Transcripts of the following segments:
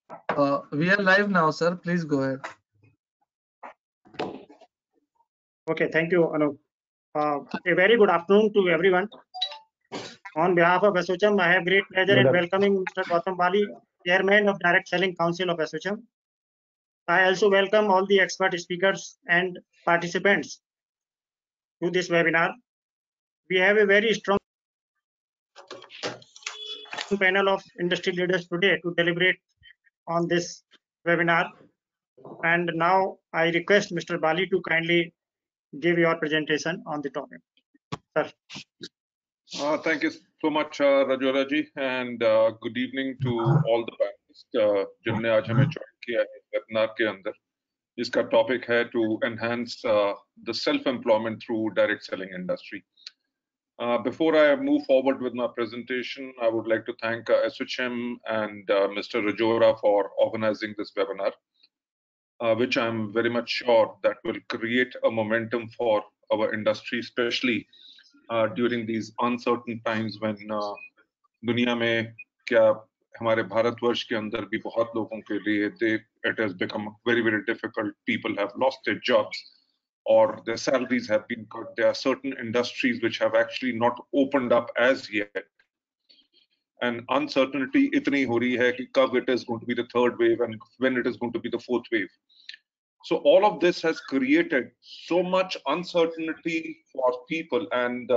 We are live now, sir. Please go ahead. Okay, thank you, Anup. A very good afternoon to everyone. On behalf of ASSOCHAM, I have great pleasure in welcoming Mr. Gautam Bali, Chairman of Direct Selling Council of ASSOCHAM. I also welcome all the expert speakers and participants to this webinar. We have a very strong panel of industry leaders today to deliberate on this webinar. And now I request Mr. Bali to kindly give your presentation on the topic. Sir. Thank you so much, Rajora ji, and good evening to all the panelists जिन्होंने आज हमें join किया है webinar के अंदर, जिसका topic है to enhance the self-employment through direct selling industry. Before I move forward with my presentation, I would like to thank ASSOCHAM and Mr. Rajora for organizing this webinar, which I'm very much sure that will create a momentum for our industry, especially during these uncertain times when दुनिया में क्या हमारे भारतवर्ष के अंदर भी बहुत लोगों के लिए it has become very difficult. People have lost their jobs or their salaries have been cut. There are certain industries which have actually not opened up as yet, and uncertainty इतनी हो रही है कि कब it is going to be the third wave and when it is going to be the fourth wave. So all of this has created so much uncertainty for people, and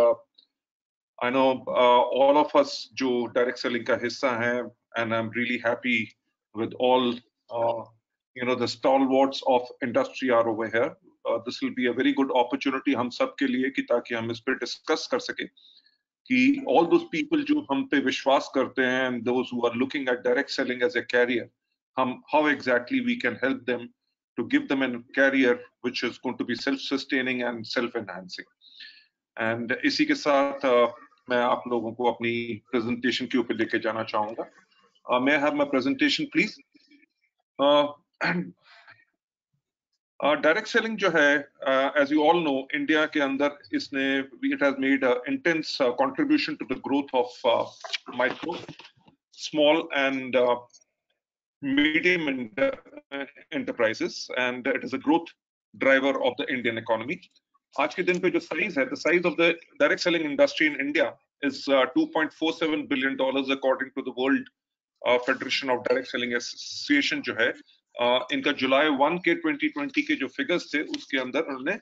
I know all of us जो direct selling का हिस्सा हैं, and I'm really happy with all the stalwarts of industry are over here. This will be a very good opportunity हम सब के लिए कि ताकि हम इस पे discuss कर सके कि all those people जो हम पे विश्वास करते हैं and those who are looking at direct selling as a career, how exactly we can help them to give them a career which is going to be self-sustaining and self-enhancing. And इसी के साथ मैं आप लोगों को अपनी presentation के ऊपर लेके जाना चाहूँगा. May I have my presentation, please? Direct selling जो है, as you all know, India के अंदर it has made an intense contribution to the growth of micro, small and medium enterprises, and it is a growth driver of the Indian economy. आज के दिन पे जो size है, the size of the direct selling industry in India is $2.47 billion according to the World Federation of Direct Selling Association जो है, इनका जुलाई 1 के 2020 के जो figures थे उसके अंदर उन्होंने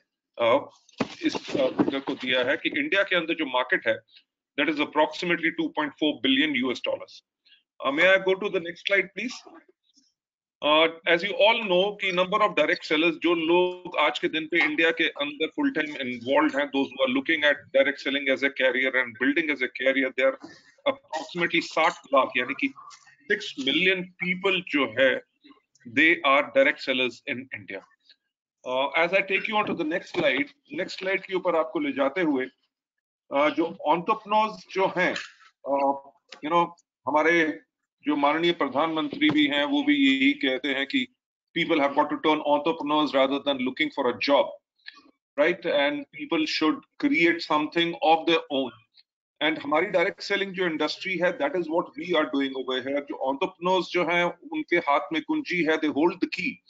इस figure को दिया है कि इंडिया के अंदर जो market है, that is approximately $2.4 billion. May I go to the next slide, please? As you all know, कि number of direct sellers जो लोग आज के दिन पे इंडिया के अंदर full time involved हैं, those who are looking at direct selling as a career and building as a career, they are approximately 60 lakh, यानी कि 6 million people जो है, they are direct sellers in India. As I take you on to the next slide के ऊपर आपको ले जाते हुए जो entrepreneurs जो हैं, हमारे जो माननीय प्रधानमंत्री भी हैं, वो भी यही कहते हैं कि people have got to turn entrepreneurs rather than looking for a job, right? And people should create something of their own. And हमारी direct selling जो industry है, that is what we are doing over here. जो entrepreneurs जो हैं, उनके हाथ में कुंजी है, they hold the key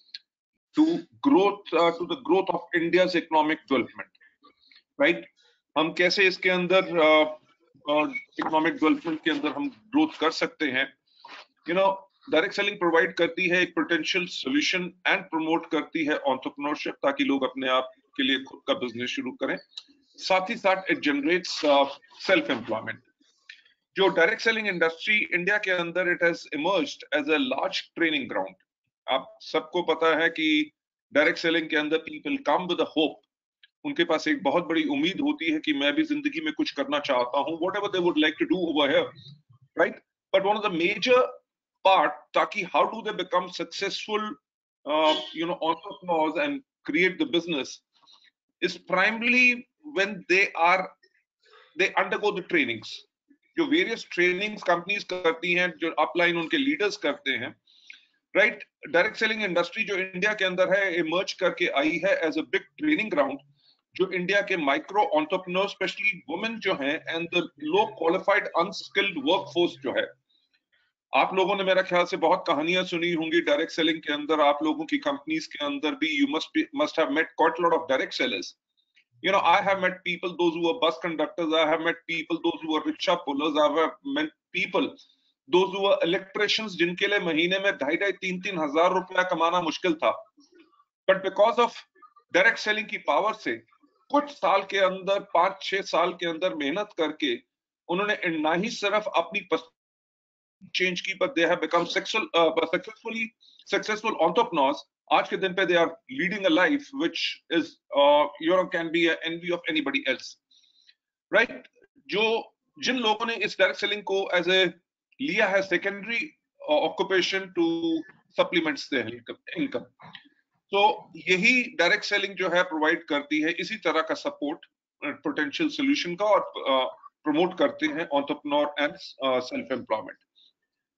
to the growth of India's economic development, right? हम कैसे इसके अंदर economic development के अंदर हम growth कर सकते हैं? Direct selling provide करती है एक potential solution and promote करती है entrepreneurship ताकि लोग अपने आप के लिए खुद का business शुरू करें. साथ ही साथ it generates self-employment. जो direct selling industry इंडिया के अंदर it has emerged as a large training ground. आप सबको पता है कि direct selling के अंदर people come with a hope. उनके पास एक बहुत बड़ी उम्मीद होती है कि मैं भी जिंदगी में कुछ करना चाहता हूँ, whatever they would like to do over here, right? But one of the major part ताकि how do they become successful entrepreneurs and create the business is primarily when they undergo the trainings. जो various trainings companies करती हैं, जो upline उनके leaders करते हैं, right? Direct selling industry जो India के अंदर है, emerge करके आई है as a big training ground, जो इंडिया के micro entrepreneurs, especially women जो हैं, and the low qualified unskilled workforce जो है, आप लोगों ने मेरा ख्याल से बहुत कहानियां सुनी होंगी डायरेक्ट सेलिंग के अंदर, आप लोगों की कंपनीज के अंदर भी you must have met quite a lot of direct sellers. You know, I have met people, those who are bus conductors, I have met people, those who are rickshaw pullers, I have met people, those who are electricians, जिनके लिए महीने में 2,500-3,000 हजार रुपया कमाना मुश्किल था, but because of direct selling की पावर से कुछ साल के अंदर 5-6 साल के अंदर मेहनत करके उन्होंने ना ही सिर्फ अपनी चेंज की, but they have become successful entrepreneurs. आज के दिन पे they are leading a life which is can be an envy of anybody else, right? जिन लोगों ने इस डायरेक्ट सेलिंग को एज ए लिया है secondary occupation to supplements their income, तो यही डायरेक्ट सेलिंग जो है प्रोवाइड करती है इसी तरह का सपोर्ट पोटेंशियल सोल्यूशन का, और प्रमोट करते हैं एंटरप्रेन्योर एंड सेल्फ एम्प्लॉयमेंट।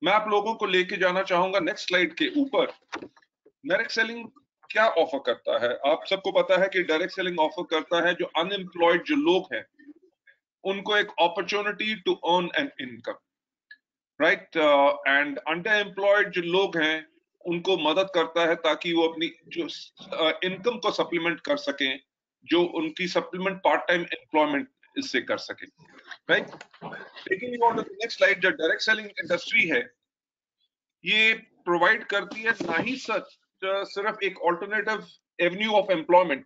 मैं आप लोगों को लेके जाना चाहूंगा नेक्स्ट स्लाइड के ऊपर। डायरेक्ट सेलिंग क्या ऑफर करता है? आप सबको पता है कि डायरेक्ट सेलिंग ऑफर करता है जो अनएम्प्लॉयड जो लोग हैं उनको एक opportunity to earn an income, right? And underemployed जो लोग हैं उनको मदद करता है ताकि वो अपनी जो इनकम को सप्लीमेंट कर सकें, जो उनकी सप्लीमेंट पार्ट टाइम एम्प्लॉयमेंट इससे कर सकें, right? Taking you on to the next slide, जो डायरेक्ट सेलिंग इंडस्ट्री है ये प्रोवाइड करती है ना ही सिर्फ एक ऑल्टरनेटिव एवेन्यू ऑफ एम्प्लॉयमेंट,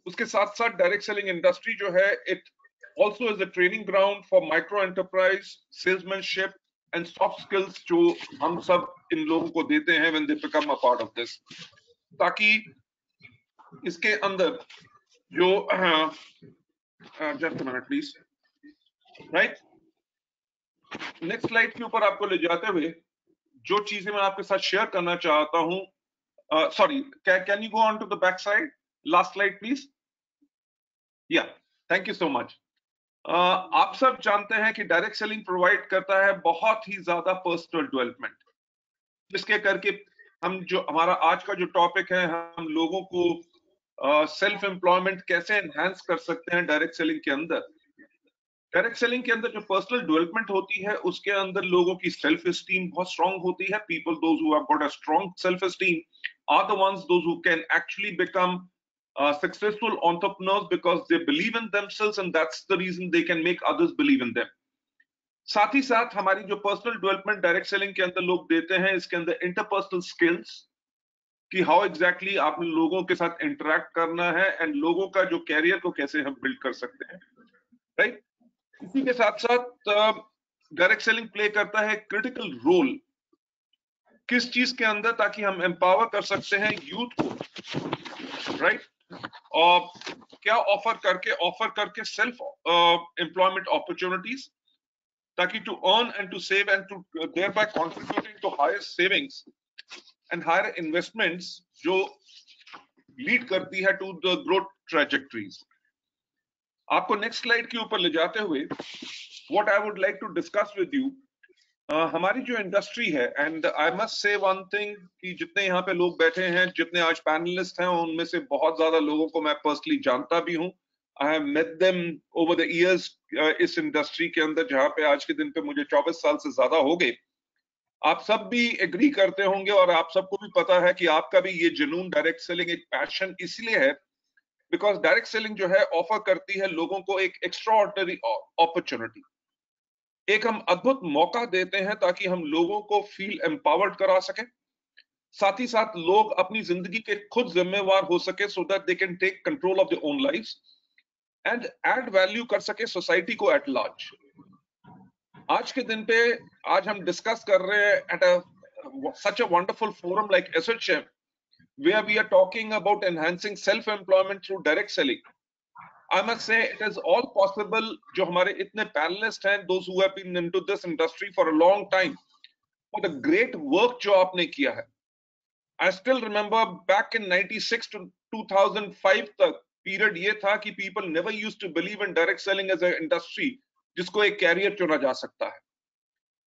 उसके साथ साथ डायरेक्ट सेलिंग इंडस्ट्री जो है it also is a training ground for micro enterprise, salesmanship and soft skills जो हम सब इन लोगों को देते हैं when they become a part of this, ताकि इसके अंदर जो just a minute please, right? Next slide के ऊपर आपको ले जाते हुए जो चीजें मैं आपके साथ शेयर करना चाहता हूं, sorry, can you go on to the back side, last slide please. Yeah, thank you so much. आप सब जानते हैं कि डायरेक्ट सेलिंग प्रोवाइड करता है बहुत ही ज्यादा पर्सनल डेवलपमेंट, जिसके करके हम जो हमारा आज का जो टॉपिक है, हम लोगों को सेल्फ एम्प्लॉयमेंट कैसे एनहांस कर सकते हैं डायरेक्ट सेलिंग के अंदर। डायरेक्ट सेलिंग के अंदर जो पर्सनल डेवलपमेंट होती है उसके अंदर लोगों की सेल्फ एस्टीम बहुत स्ट्रांग होती है। People those who have got a strong self esteem are the ones those who can actually become successful entrepreneurs because they believe in themselves and that's the reason they can make others believe in them. साथ ही साथ हमारी जो personal development direct selling के अंदर लोग देते हैं, इसके अंदर इंटरपर्सनल स्किल्स कि हाउ एग्जैक्टली आपने लोगों के साथ इंटरेक्ट करना है एंड लोगों का जो कैरियर को कैसे हम बिल्ड कर सकते हैं, राइट? इसी के साथ साथ डायरेक्ट सेलिंग प्ले करता है क्रिटिकल रोल किस चीज के अंदर, ताकि हम एम्पावर कर सकते हैं यूथ को, राइट? और क्या ऑफर करके सेल्फ एम्प्लॉयमेंट अपॉर्चुनिटीज, ताकि to earn and to save and to thereby contributing to higher savings and higher investments जो लीड करती है टू द ग्रोथ ट्रैजेक्टरीज। आपको नेक्स्ट स्लाइड के ऊपर ले जाते हुए what I would like to discuss with you, हमारी जो इंडस्ट्री है, and I must say one thing कि जितने यहाँ पे लोग बैठे हैं, जितने आज पैनलिस्ट हैं, उनमें से बहुत ज्यादा लोगों को मैं पर्सनली जानता भी हूँ। I have met them over the years इस इंडस्ट्री के अंदर, जहाँ पे आज के दिन पे मुझे 24 साल से ज्यादा हो गए। आप सब भी एग्री करते होंगे और आप सबको भी पता है कि आपका भी ये जुनून डायरेक्ट सेलिंग एक पैशन इसलिए है बिकॉज डायरेक्ट सेलिंग जो है ऑफर करती है लोगों को एक एक्स्ट्राऑर्डिनरी अपॉर्चुनिटी, एक हम अद्भुत मौका देते हैं ताकि हम लोगों को फील एम्पावर्ड करा सके, साथ ही साथ लोग अपनी जिंदगी के खुद जिम्मेवार हो सके so that they can take control of their own lives and add value कर सके सोसाइटी को एट लार्ज। आज के दिन पे आज हम डिस्कस कर रहे हैं at such a wonderful forum like ASSOCHAM, where we are talking about enhancing self-employment through direct selling. I must say it is all possible. जो हमारे इतने panelists हैं, those who have been into this industry for a long time, for the great work जो आपने किया है. I still remember back in 96 to 2005 तक period ये था कि people never used to believe in direct selling as an industry जिसको एक career चुना जा सकता है.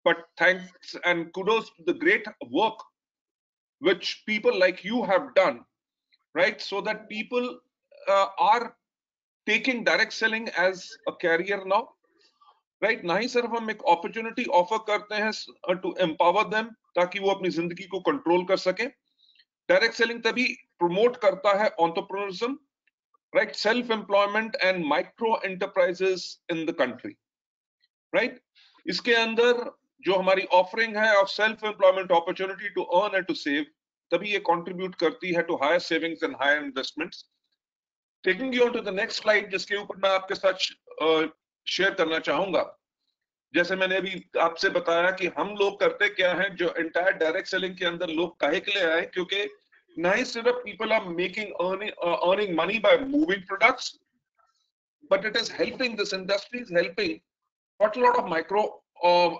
But thanks and kudos to the great work which people like you have done, right? So that people are taking direct selling as a career now. Right ना ही सिर्फ हम एक अपॉर्चुनिटी ऑफर करते हैं टू एम्पावर देम ताकि वो अपनी जिंदगी को कंट्रोल कर सके। डायरेक्ट सेलिंग तभी प्रमोट करता है entrepreneurism, right, self employment and micro enterprises in the country, right. इसके अंदर जो हमारी ऑफरिंग है of self employment opportunity to earn and to save, तभी ये कंट्रीब्यूट करती है to higher savings and higher investments. Taking you on to the next slide, जिसके ऊपर मैं आपके साथ शेयर करना चाहूंगा। जैसे मैंने अभी आपसे बताया कि हम लोग करते क्या है, जो एंटायर डायरेक्ट सेलिंग के अंदर लोग काहे के लिए आए, क्योंकि ना ही सिर्फ people are making earning money by moving products, but it is helping, this industry is helping quite a lot of micro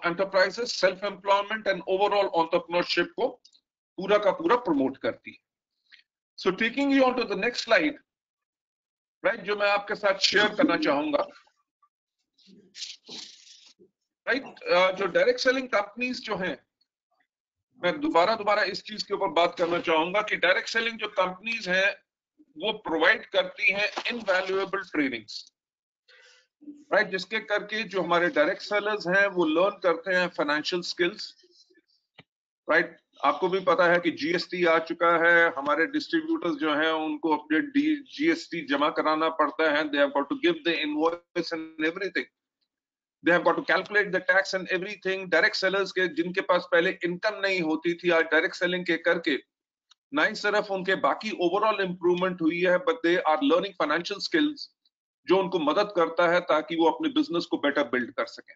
enterprises, self-employment and overall entrepreneurship को पूरा का पूरा प्रमोट करती है। So taking you on to the next slide, right, जो मैं आपके साथ शेयर करना चाहूंगा, right, जो डायरेक्ट सेलिंग कंपनीज जो हैं, मैं दोबारा इस चीज के ऊपर बात करना चाहूंगा कि डायरेक्ट सेलिंग जो कंपनीज हैं वो प्रोवाइड करती हैं इनवैल्यूएबल ट्रेनिंग्स, राइट, जिसके करके जो हमारे डायरेक्ट सेलर्स हैं वो लर्न करते हैं फाइनेंशियल स्किल्स, राइट। आपको भी पता है कि जीएसटी आ चुका है, हमारे डिस्ट्रीब्यूटर्स जो हैं उनको अपने जीएसटी जमा कराना पड़ता है, they have got to give the invoice and everything, they have got to calculate the tax and everything. Direct sellers के जिनके पास पहले इनकम नहीं होती थी, आज डायरेक्ट सेलिंग के करके ना ही सिर्फ उनके बाकी ओवरऑल इंप्रूवमेंट हुई है, but they are learning financial skills जो उनको मदद करता है ताकि वो अपने बिजनेस को बेटर बिल्ड कर सकें।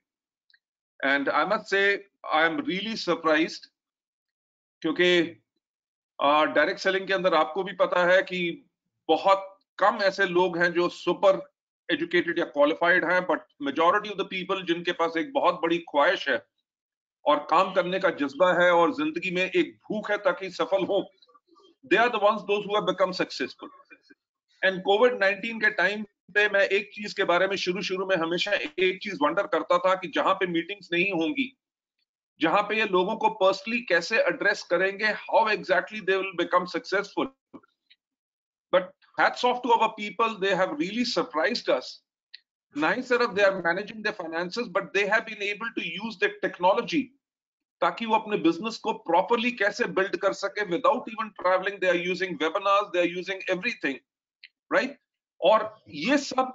And I must say I am really surprised, क्योंकि डायरेक्ट सेलिंग के अंदर आपको भी पता है कि बहुत कम ऐसे लोग हैं जो सुपर एजुकेटेड या क्वालिफाइड हैं, but majority of the people जिनके पास एक बहुत बड़ी ख्वाहिश है और काम करने का जज्बा है और जिंदगी में एक भूख है ताकि सफल हो, they are the ones those who have become successful. And कोविड-19 के टाइम पे मैं एक चीज के बारे में शुरू में हमेशा एक चीज वंडर करता था कि जहां पे मीटिंग्स नहीं होंगी, जहां पे ये लोगों को पर्सनली कैसे एड्रेस करेंगे, how exactly they will become successful. But hats off to our people, they have really surprised us. ना ही सिर्फ they are managing their finances, but they have been able to use the technology ताकि वो अपने business को properly कैसे build कर सके without even travelling. They are using webinars, they are using everything, right. और ये सब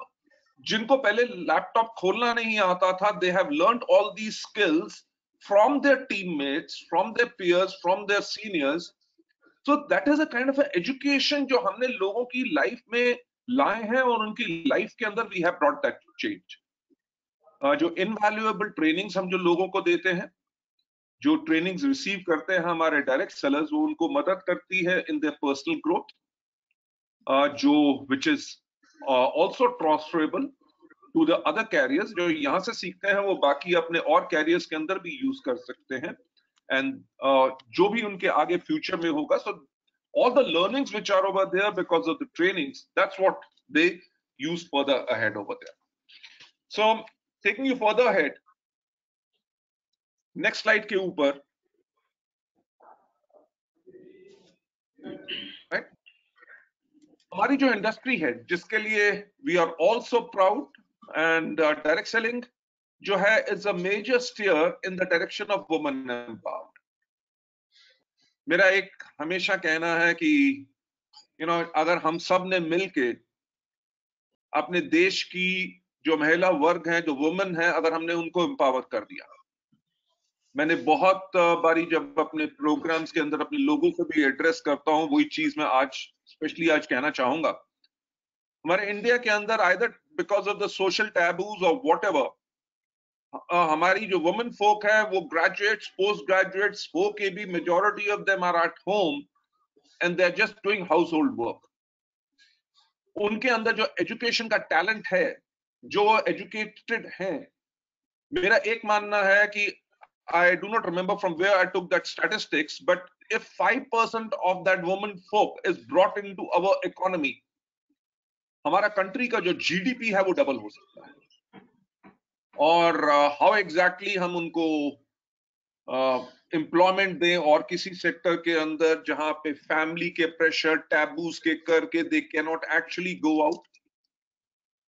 जिनको पहले लैपटॉप खोलना नहीं आता था, they have learned all these skills from their teammates, from their peers, from their seniors. So that is a kind of education जो हमने लोगों की लाइफ में लाए हैं और उनकी लाइफ के अंदर we have brought that change. जो इनवैल्यूएबल ट्रेनिंग्स हम जो लोगों को देते हैं, जो ट्रेनिंग्स रिसीव करते हैं हमारे डायरेक्ट सेलर्स, वो उनको मदद करती है इन देयर पर्सनल ग्रोथ, जो which is also transferable to the other carriers। जो यहाँ से सीखते हैं वो बाकी अपने और कैरियर्स के अंदर भी यूज कर सकते हैं, एंड जो भी उनके आगे फ्यूचर में होगा, so all the learnings which are over there because of the trainings, that's what they use further ahead over there. So taking you further ahead, next slide के ऊपर, right, हमारी जो इंडस्ट्री है जिसके लिए we are also proud, and direct selling जो है is a major steer in the direction of women empowerment. मेरा एक हमेशा कहना है कि अगर हम सब ने मिलके अपने देश की जो महिला वर्ग है, जो वुमेन है, अगर हमने उनको एम्पावर कर दिया, मैंने बहुत बारी जब अपने प्रोग्राम्स के अंदर अपने लोगों को भी एड्रेस करता हूं, वही चीज मैं आज स्पेशली आज कहना चाहूंगा। हमारे इंडिया के अंदर either because of the social taboos और व्हाटएवर, हमारी जो वुमेन फोक है वो ग्रेजुएट्स, पोस्ट ग्रेजुएट्स हो के भी majority of them are at home and they are just doing household work. उनके अंदर जो एजुकेशन का टैलेंट है, जो एजुकेटेड हैं, मेरा एक मानना है कि I do not remember from where I took that statistics, but if 5% of that woman folk is brought into our economy, हमारा कंट्री का जो जीडीपी है वो डबल हो सकता है। और हाउ एग्जैक्टली हम उनको एम्प्लॉयमेंट दें और किसी सेक्टर के अंदर जहां पे फैमिली के प्रेशर, टैबूज के करके they can not actually go out,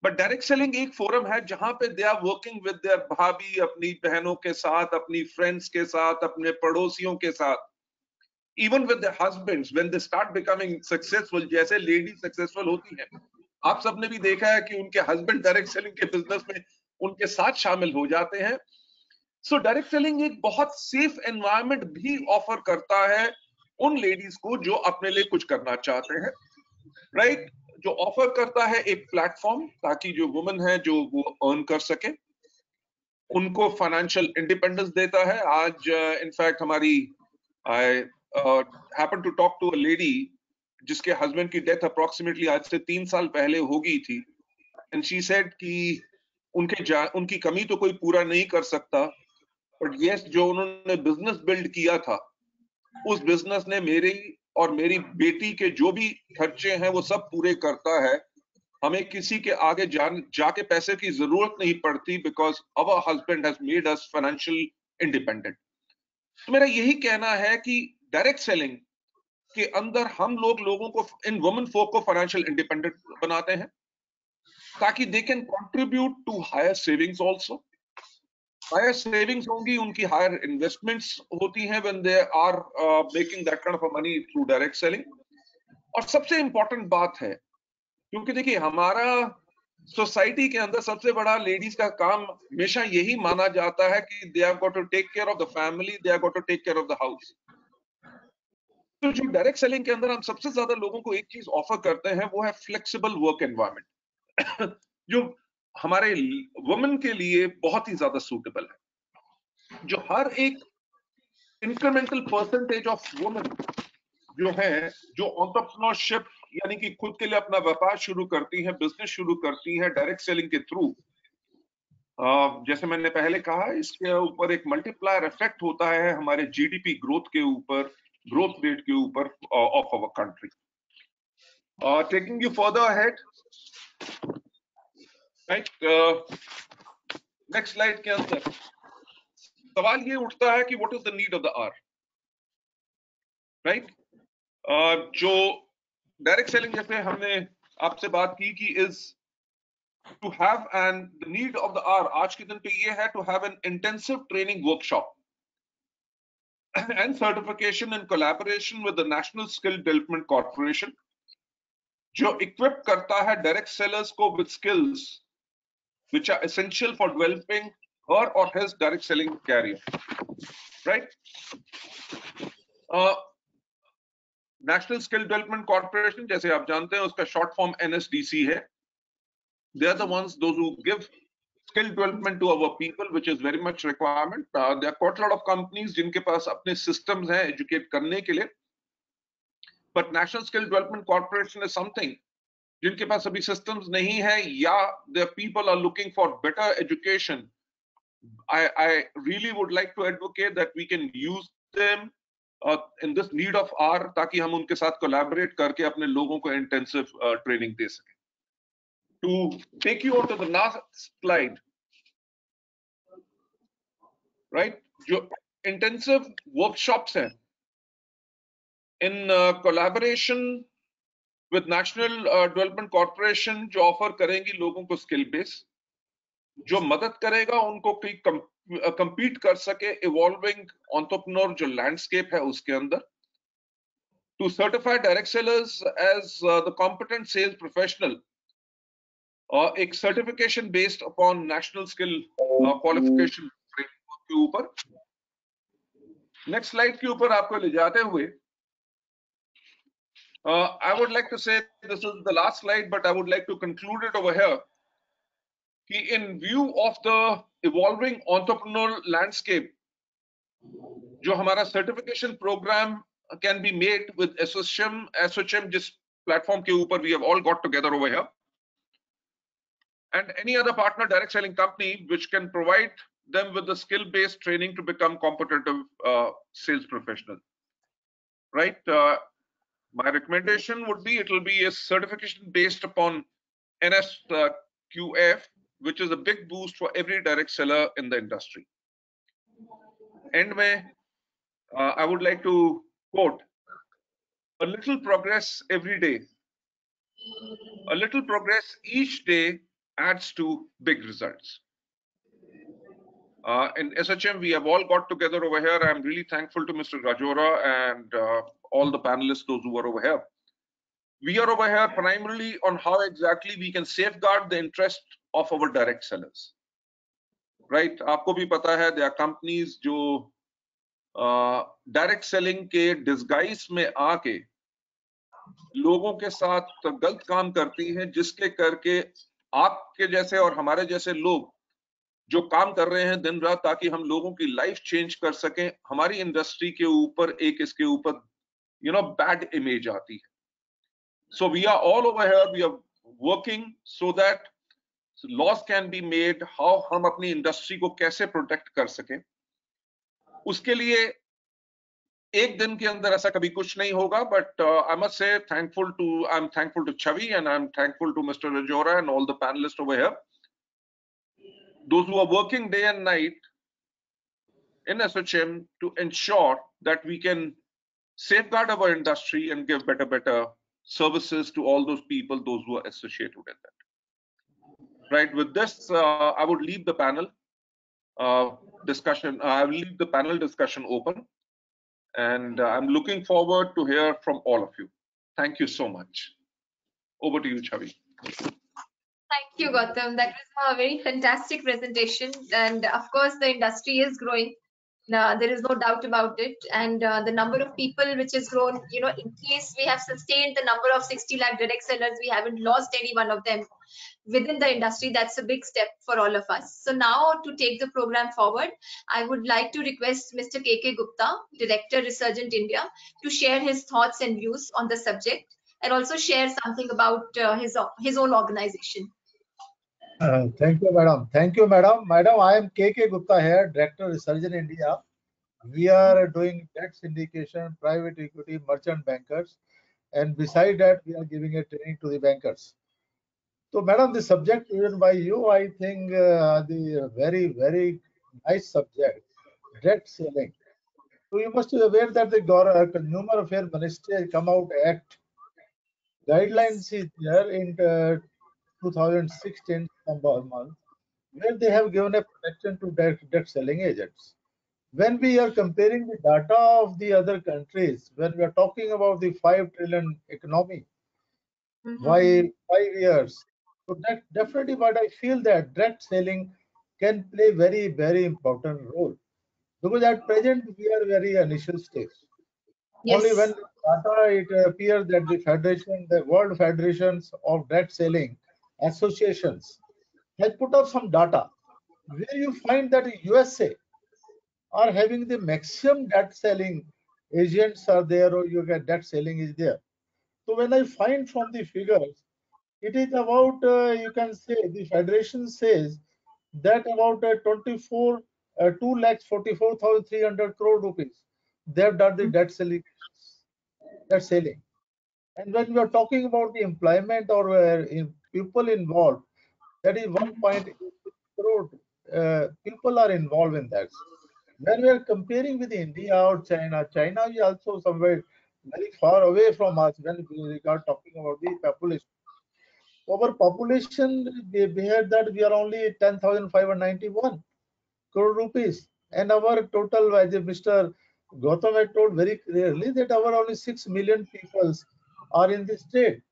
but direct selling एक फोरम है जहां पे they are working with their भाभी, अपनी बहनों के साथ, अपनी फ्रेंड्स के साथ, अपने पड़ोसियों के साथ, even with their husbands when they start becoming successful, जैसे लेडी सक्सेसफुल होती हैं, आप सबने भी देखा है कि उनके हस्बैंड डायरेक्ट सेलिंग के बिजनेस में उनके साथ शामिल हो जाते हैं। सो डायरेक्ट सेलिंग एक बहुत सेफ एनवायरनमेंट भी ऑफर करता है उन लेडीज को जो अपने लिए कुछ करना चाहते हैं, राइट? जो ऑफर करता है एक प्लेटफॉर्म ताकि जो वुमेन है जो वो अर्न कर सके, उनको फाइनेंशियल इंडिपेंडेंस देता है। आज इनफैक्ट हमारी I happen to talk to a lady जिसके हस्बैंड की डेथ अप्रोक्सीमेटली आज से 3 साल पहले हो गई थी, एंड शी सेड कि उनकी कमी तो कोई पूरा नहीं कर सकता, बट यस जो उन्होंने बिजनेस बिल्ड किया था उस बिजनेस ने मेरी और मेरी बेटी के जो भी खर्चे हैं वो सब पूरे करता है। हमें किसी के आगे जाके पैसे की जरूरत नहीं पड़ती, because our husband has made us financial independent. तो मेरा यही कहना है कि डायरेक्ट सेलिंग के अंदर हम लोगों को, इन वुमेन फोक को फाइनेंशियल इंडिपेंडेंट बनाते हैं ताकि they can contribute to higher savings also. Higher savings होंगी, उनकी हायर इन्वेस्टमेंट्स होती हैं when they are making that kind of money through direct selling. और सबसे इंपॉर्टेंट बात है, क्योंकि देखिए हमारा सोसाइटी के अंदर सबसे बड़ा लेडीज का काम हमेशा यही माना जाता है कि they are got to take care of the family, they are got to take care of the house. तो जो डायरेक्ट सेलिंग के अंदर हम सबसे ज्यादा लोगों को एक चीज ऑफर करते हैं वो है फ्लेक्सिबल वर्क एनवायरनमेंट जो हमारे वुमेन के लिए बहुत ही ज्यादा सूटेबल है। जो हर एक इंक्रीमेंटल परसेंटेज ऑफ वुमेन जो है, जो एंटरप्रेन्योरशिप यानी कि खुद के लिए अपना व्यापार शुरू करती है, बिजनेस शुरू करती है डायरेक्ट सेलिंग के थ्रू, जैसे मैंने पहले कहा, इसके ऊपर एक मल्टीप्लायर इफेक्ट होता है हमारे जीडीपी ग्रोथ के ऊपर, ग्रोथ रेट के ऊपर of our country. Taking you further ahead, right, next slide के अंदर सवाल ये उठता है कि what is the need of the hour, right? जो डायरेक्ट सेलिंग जैसे हमने आपसे बात की कि is to have, and the need of the hour आज के दिन पे ये है to have an intensive training workshop and certification in collaboration with the National Skill Development Corporation, जो इक्विप करता है डायरेक्ट सेलर्स को with skills which are essential for developing her or his direct selling career, right? National Skill Development Corporation, जैसे आप जानते हैं, उसका short form NSDC है. They are the ones, those who give skill development to our people, which is very much requirement. There are quite a lot of companies जिनके पास अपने systems हैं educate करने के लिए, but National Skill Development Corporation is something जिनके पास अभी systems नहीं है, या their people are looking for better education. I really would like to advocate that we can use them in this need of hour, ताकि हम उनके साथ collaborate करके अपने लोगों को intensive training दे सकें. To take you on to the last slide, right? जो intensive workshops हैं in collaboration with National Development Corporation, जो ऑफर करेंगी लोगों को स्किल बेस, जो मदद करेगा उनको compete कर सके इवॉल्विंग एंटरप्रेन्योर जो लैंडस्केप है उसके अंदर, to certify direct sellers as the competent sales professional, एक certification based upon national skill qualification के ऊपर। नेक्स्ट स्लाइड के ऊपर आपको ले जाते हुए, I would like to say this is the last slide, but I would like to conclude it over here. In view of the evolving entrepreneurial landscape, जो हमारा certification program can be made with SOCHM जिस platform के ऊपर we have all got together over here, and any other partner direct selling company which can provide them with the skill-based training to become competitive sales professional, right? My recommendation would be, it will be a certification based upon NSQF, which is a big boost for every direct seller in the industry. End mein, I would like to quote, a little progress every day, a little progress each day adds to big results. In SHM, we have all got together over here. I'm really thankful to Mr. Rajora and all the panelists, those who are over here. We are over here primarily on how exactly we can safeguard the interest of our direct sellers. Right? आपको भी पता है, there are companies जो direct selling के disguise में आके लोगों के साथ गलत काम करती हैं, जिसके करके आपके जैसे और हमारे जैसे लोग जो काम कर रहे हैं दिन रात ताकि हम लोगों की लाइफ चेंज कर सकें, हमारी इंडस्ट्री के ऊपर एक इसके ऊपर बैड इमेज आती है. So we are all over here, we are working so that laws can be made, how हम अपनी इंडस्ट्री को कैसे प्रोटेक्ट कर सकें. उसके लिए एक दिन के अंदर ऐसा कभी कुछ नहीं होगा, but I must say I am thankful to Chhavi and I'm thankful to Mr. Rajora and all the panelists over here, those who are working day and night in SHM to ensure that we can safeguard our industry and give better services to all those people, those who are associated with that. Right, with this, I would leave the panel discussion. I will leave the panel discussion open, and I'm looking forward to hear from all of you. Thank you so much. Over to you, Chavi. Thank you, Gautam. That was a very fantastic presentation, and of course, the industry is growing. There is no doubt about it, and the number of people which has grown. In case we have sustained the number of 60 lakh direct sellers, we haven't lost any one of them within the industry. That's a big step for all of us. So now, to take the program forward, I would like to request Mr. KK Gupta, Director, Resurgent India, to share his thoughts and views on the subject, and also share something about his own organization. Thank you, madam. Thank you, madam. Madam, I am KK Gupta here, Director, Resurgent India. We are doing debt syndication, private equity, merchant bankers, and beside that, we are giving a training to the bankers. So, madam, the subject given by you, I think the very nice subject, debt selling. So, you must be aware that the Consumer Affairs Ministry has come out Act. Guidelines is there in 2016 December month, where they have given a protection to debt selling agents. When we are comparing the data of the other countries, when we are talking about the 5 trillion economy, by 5 years, so that definitely, but I feel that debt selling can play very important role, because at present we are very initial stage. Yes. Only when the data it appears that the World Federations of Debt Selling Associations has put up some data where you find that USA are having the maximum debt selling agents are there, or you get debt selling is there. So when I find from the figures, it is about you can say the federation says that about 2,44,300 crore rupees they have done the debt selling. And when we are talking about the employment or people involved, that is 1.8 crore people are involved in that. When we are comparing with India or China is also somewhere very far away from us when we are talking about the population. Our population, we heard that we are only 10,591 crore rupees, and our total, as Mr. Gautam had told very clearly, that our only 6 million people are in the state.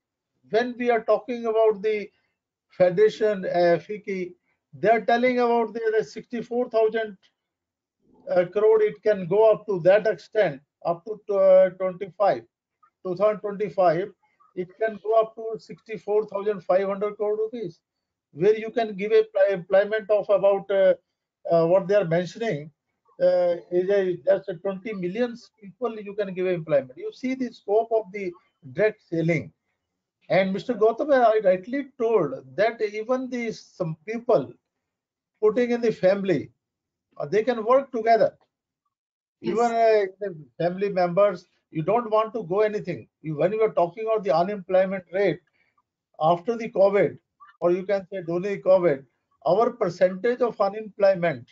When we are talking about the Federation, FICCI, they are telling about the 64,000 crore, it can go up to that extent, up to 2025, it can go up to 64,500 crore rupees, where you can give a employment of about what they are mentioning is just 20 million people you can give employment. You see the scope of the direct selling. And Mr. Gautam, I rightly told that even some people putting in the family, they can work together. Yes. Even the family members, you don't want to go anything. When you are talking about the unemployment rate after the COVID, or you can say during the COVID, our percentage of unemployment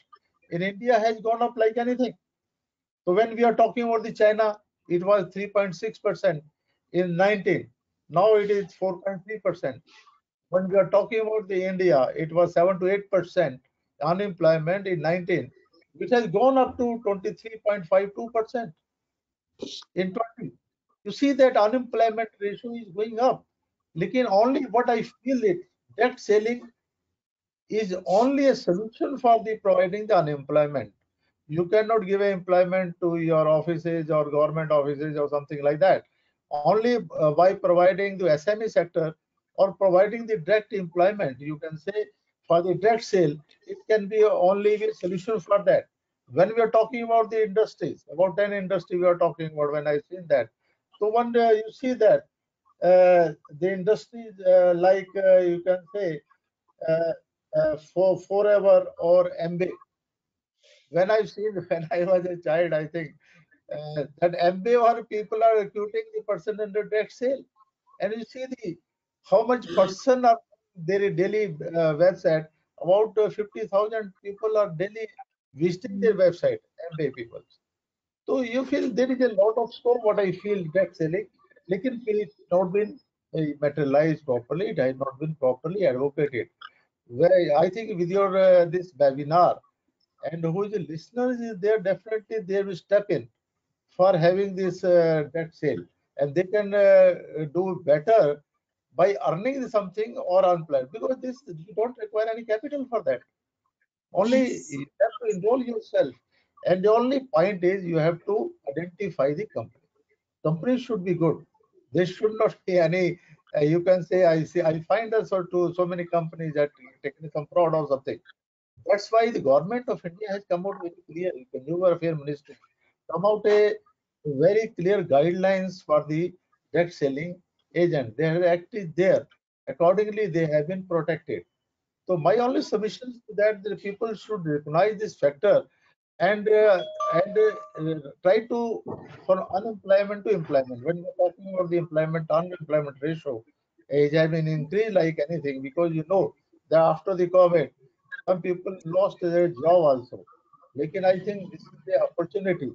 in India has gone up like anything. So when we are talking about the China, it was 3.6% in 19. Now it is 4.3%. when we are talking about the India, it was 7 to 8% unemployment in 19, which has gone up to 23.52% in 20. You see that unemployment ratio is going up. Lekin only what I feel it, debt selling is only a solution for the providing the unemployment. You cannot give employment to your offices or government offices or something like that. Only by providing the SME sector or providing the direct employment, you can say for the direct sale, it can be only a solution for that. When we are talking about the industries, about 10 industry we are talking about when I see that. So one day you see that the industries like you can say for Forever or MB. When I've seen when I was a child, I think that MB or people are recruiting the person under direct sale, and you see the how much person are their daily website. About 50,000 people are daily visiting their website. MB people. So you feel there is a lot of scope. What I feel direct selling, lekin it not been materialized properly. It has not been properly advocated. Where I think with your this webinar and who is the listeners is there, definitely they will step in for having this debt sale, and they can do better by earning something or unplanned, because this you don't require any capital for that. Only you have to enroll yourself, and the only point is you have to identify the company. Company should be good. There should not be any. You can say I see I find also to so many companies that taking some fraud or something. That's why the government of India has come out very clear. The Consumer Affairs Ministry come out a very clear guidelines for the debt selling agent. Their act is there. Accordingly, they have been protected. So my only submission is that the people should recognize this factor and try to for unemployment to employment. When we're talking about the employment unemployment ratio, it has been increased like anything, because you know that after the COVID, some people lost their job also. Lekin I think this is the opportunity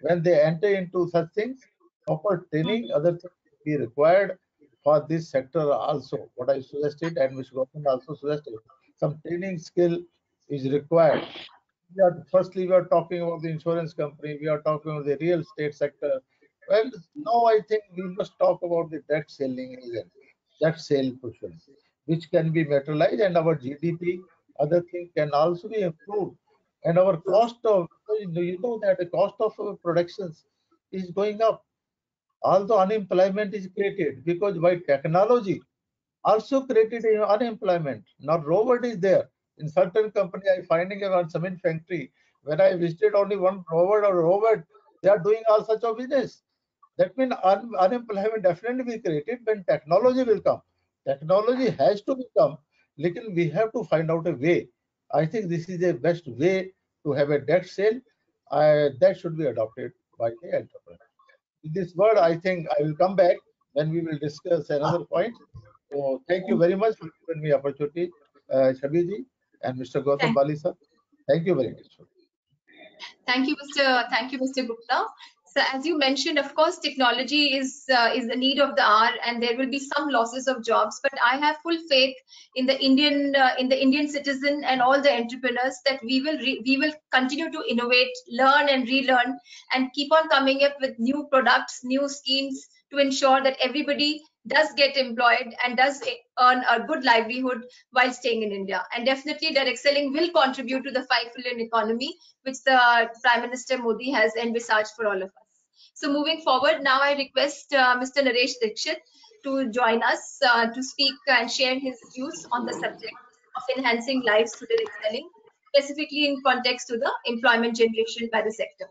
when they enter into such things, proper training, other things will be required for this sector also. What I suggested and which government also suggested, some training skill is required. Firstly, we are talking about the insurance company, we are talking about the real estate sector. Well, now I think we must talk about the debt selling agent, debt sale person, which can be materialized, and our GDP, other things can also be improved. And our cost of, you know that the cost of productions is going up. Although unemployment is created because by technology, also created unemployment. Now robot is there. In certain company, I finding about cement factory, when I visited only one robot, they are doing all such of business. That means unemployment definitely will be created when technology will come. Technology has to become, lekin we have to find out a way. I think this is the best way to have a debt sale. That should be adopted by the entrepreneur. With this word, I think I will come back when we will discuss another point. So thank you very much for giving me opportunity, Shabiji and Mr. Gautam Thank, Bali sir. Thank you very much. thank you, Mr. Gupta. So as you mentioned, of course, technology is the need of the hour, and there will be some losses of jobs. But I have full faith in the Indian citizen and all the entrepreneurs that we will continue to innovate, learn and relearn, and keep on coming up with new products, new schemes to ensure that everybody does get employed and does earn a good livelihood while staying in India. And definitely, direct selling will contribute to the 5 trillion economy, which the Prime Minister Modi has envisaged for all of us. So moving forward, now I request Mr. Naresh Dixit to join us to speak and share his views on the subject of enhancing lives through direct selling, specifically in context to the employment generation by the sector.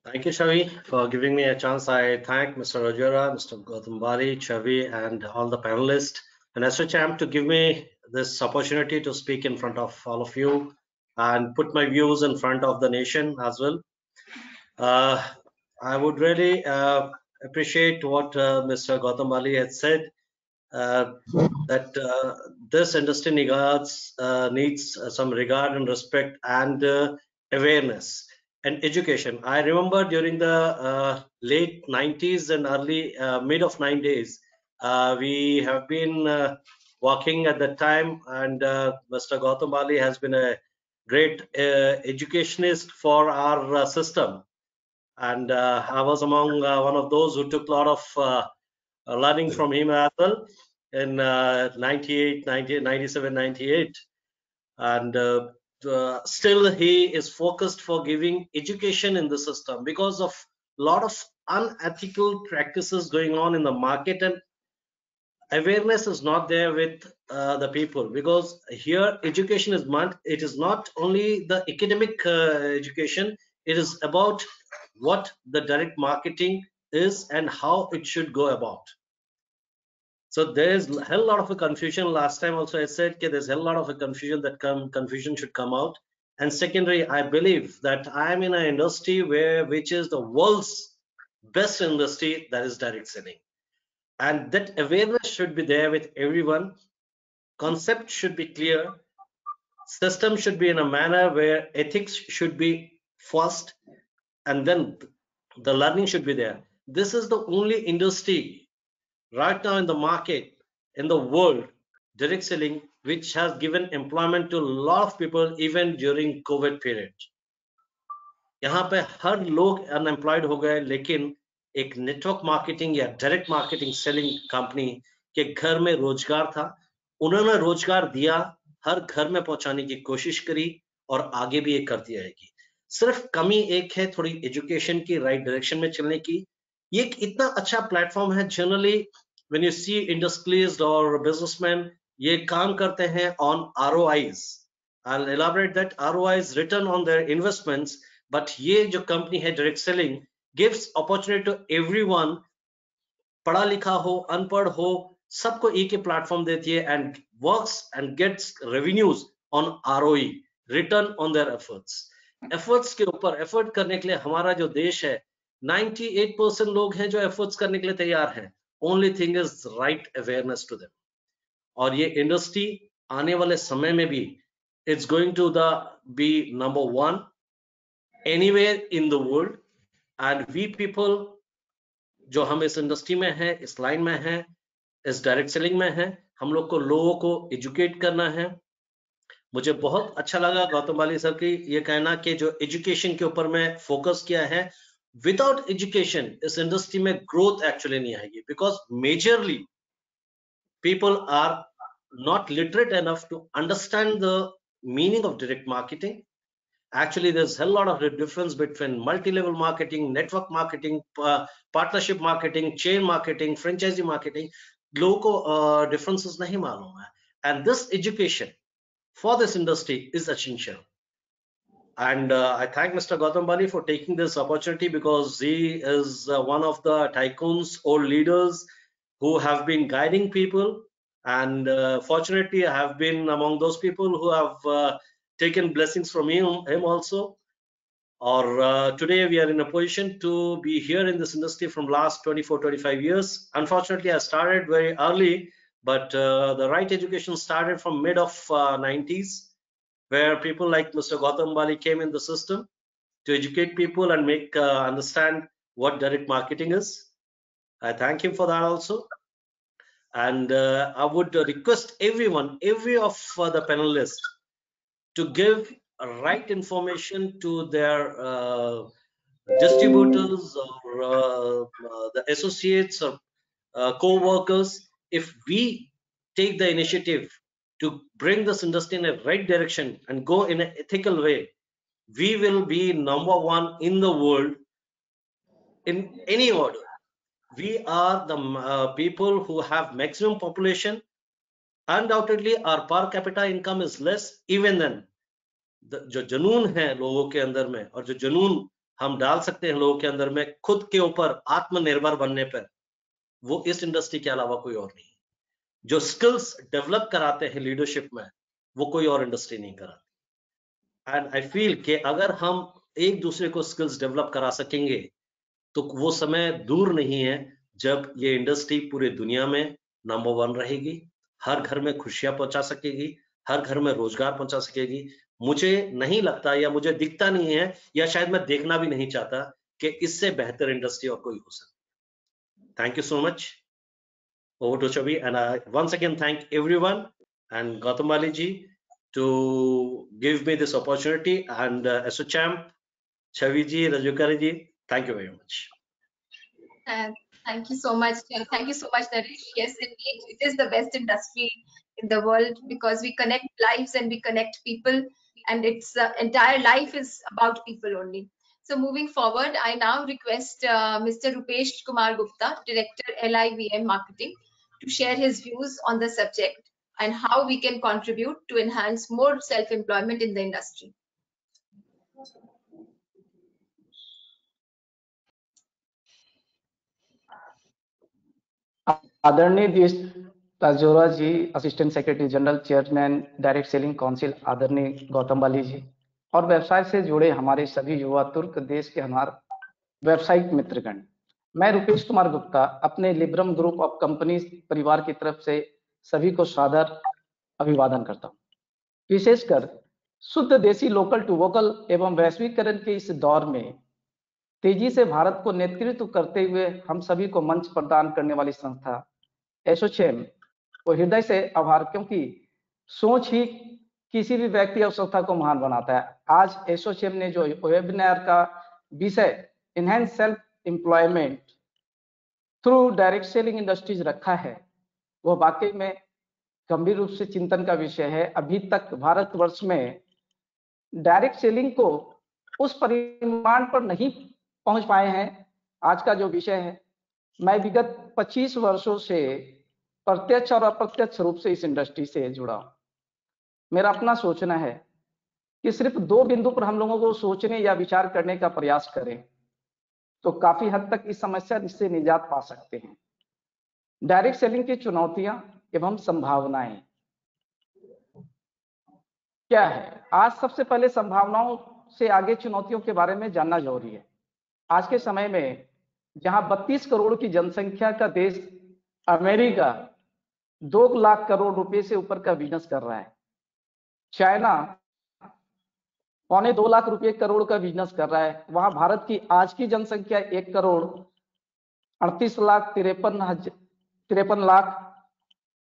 Thank you, Chavi, for giving me a chance. I thank Mr. Rajora, Mr. Gautam Bali, Chavi, and all the panelists, and SHM to give me this opportunity to speak in front of all of you and put my views in front of the nation as well. I would really appreciate what Mr. Gautam Bali had said, that this industry needs some regard and respect and awareness and education. I remember during the late 90s and early mid of 90s, We have been working at the time, and Mr. Gautam Bali has been a great educationist for our system. And I was among one of those who took a lot of learning from him as well in 98, 90, 97, 98. And still he is focused for giving education in the system because of a lot of unethical practices going on in the market, and awareness is not there with the people, because here education is it is not only the academic education, it is about what the direct marketing is and how it should go about. So there is a hell lot of a confusion. Last time also I said okay, there's a hell lot of a confusion that confusion should come out. And secondary, I believe that I am in an industry which is the world's best industry, that is direct selling. And that awareness should be there with everyone. Concept should be clear. System should be in a manner where ethics should be first, and then the learning should be there. This is the only industry right now in the market, in the world, direct selling, which has given employment to a lot of people even during COVID period. यहाँ पे हर लोग unemployed हो गए, लेकिन एक network marketing या direct marketing selling company के घर में रोजगार था, उन्होंने रोजगार दिया, हर घर में पहुंचाने की कोशिश करी और आगे भी ये करती रहेगी। सिर्फ कमी एक है थोड़ी एजुकेशन की, राइट डायरेक्शन में चलने की। ये एक इतना अच्छा प्लेटफॉर्म है। Generally when you see industrialist और बिजनेसमैन, ये काम करते हैं on ROIs. I'll elaborate that. ROIs, return on their investments. But ये जो कंपनी है direct selling gives opportunity to everyone, पढ़ा लिखा हो अनपढ़ हो सबको एक ही प्लेटफॉर्म देती है, and works and gets revenues on ROE, return on their efforts. efforts के ऊपर एफर्ट करने के लिए हमारा जो देश है 98% लोग हैं जो एफर्ट्स करने के लिए तैयार हैं. Only thing is right awareness to them. और ये इंडस्ट्री आने वाले समय में भी it's going to be number one anywhere in the world. And we people जो हम इस इंडस्ट्री में हैं, इस लाइन में हैं, इस डायरेक्ट सेलिंग में हैं, हम लोग को लोगों को एजुकेट करना है. मुझे बहुत अच्छा लगा गौतम बाली सर की ये कहना कि जो एजुकेशन के ऊपर में फोकस किया है. विदाउट एजुकेशन इस इंडस्ट्री में ग्रोथ एक्चुअली नहीं आएगी, because majorly people are not literate enough to understand the meaning of direct marketing. Actually, there's a lot of difference between multi-level marketing, network marketing, partnership marketing, chain marketing, franchisee marketing. लोगों को differences नहीं मालूम है. And this education for this industry is essential. And I thank Mr. Gautam Bali for taking this opportunity, because he is one of the tycoons or leaders who have been guiding people. And fortunately, I have been among those people who have taken blessings from him also. Or today we are in a position to be here in this industry from last 24-25 years. Unfortunately, I started very early, but the right education started from mid of 90s, where people like Mr. Gautam Bali came in the system to educate people and make understand what direct marketing is. I thank him for that also. And I would request everyone, every of the panelists, to give right information to their distributors or the associates or co-workers. If we take the initiative to bring this industry in a right direction and go in an ethical way, we will be number one in the world in any order. We are the people who have maximum population. Undoubtedly, our per capita income is less. Even then, जो जुनून है लोगों के अंदर में, और जो जुनून हम डाल सकते हैं लोगों के अंदर में खुद के ऊपर आत्मनिर्भर बनने पर, वो इस इंडस्ट्री के अलावा कोई और नहीं. जो स्किल्स डेवलप कराते हैं लीडरशिप में, वो कोई और इंडस्ट्री नहीं कराती. एंड आई फील कि अगर हम एक दूसरे को स्किल्स डेवलप करा सकेंगे, तो वो समय दूर नहीं है जब ये इंडस्ट्री पूरे दुनिया में नंबर वन रहेगी, हर घर में खुशियां पहुंचा सकेगी, हर घर में रोजगार पहुंचा सकेगी. मुझे नहीं लगता, या मुझे दिखता नहीं है, या शायद मैं देखना भी नहीं चाहता कि इससे बेहतर इंडस्ट्री और कोई हो सकती. Thank you so much. Over to Chavi, and I once again thank everyone and Gautam Bali ji to give me this opportunity, and SOCHAMP, Chavi ji, Rajukari ji, thank you very much. Thank you so much. Thank you so much, Naresh. Yes, indeed, it is the best industry in the world because we connect lives and we connect people, and its entire life is about people only. So moving forward, I now request Mr. Rupesh Kumar Gupta, Director LIVM Marketing, to share his views on the subject and how we can contribute to enhance more self-employment in the industry. आदरणीय Desh Rajora ji, assistant secretary general, chairman direct selling council आदरणीय गौतम बाली जी, और व्यवसाय से जुड़े हमारे सभी युवा तुर्क देश के हमारे व्यावसायिक मित्रगण, मैं रुपेश कुमार गुप्ता अपने लिब्रम ग्रुप ऑफ कंपनीज परिवार की तरफ से सभी को सादर अभिवादन करता हूं। विशेषकर शुद्ध देसी लोकल टू वोकल एवं वैश्वीकरण के इस दौर में तेजी से भारत को नेतृत्व करते हुए हम सभी को मंच प्रदान करने वाली संस्था एसोचैम को हृदय से आभार, क्योंकि सोच ही किसी भी व्यक्ति और संस्था को महान बनाता है। आज एसोचैम ने जो वेबिनार का विषय enhance self employment through direct selling industries रखा है, वह वाकई में गंभीर रूप से चिंतन का विषय है। अभी तक भारतवर्ष में डायरेक्ट सेलिंग को उस परिमाण पर नहीं पहुंच पाए हैं। आज का जो विषय है, मैं विगत 25 वर्षों से प्रत्यक्ष और अप्रत्यक्ष रूप से इस इंडस्ट्री से जुड़ा हूं। मेरा अपना सोचना है कि सिर्फ 2 बिंदु पर हम लोगों को सोचने या विचार करने का प्रयास करें तो काफी हद तक इस समस्या से निजात पा सकते हैं। डायरेक्ट सेलिंग की चुनौतियां एवं संभावनाएं क्या है? आज सबसे पहले संभावनाओं से आगे चुनौतियों के बारे में जानना जरूरी है। आज के समय में जहां 32 करोड़ की जनसंख्या का देश अमेरिका 2 लाख करोड़ रुपए से ऊपर का बिजनेस कर रहा है, चाइना 2.25 लाख रुपए करोड़ का बिजनेस कर रहा है, वहां भारत की आज की जनसंख्या 1 करोड़ 38 लाख 53 लाख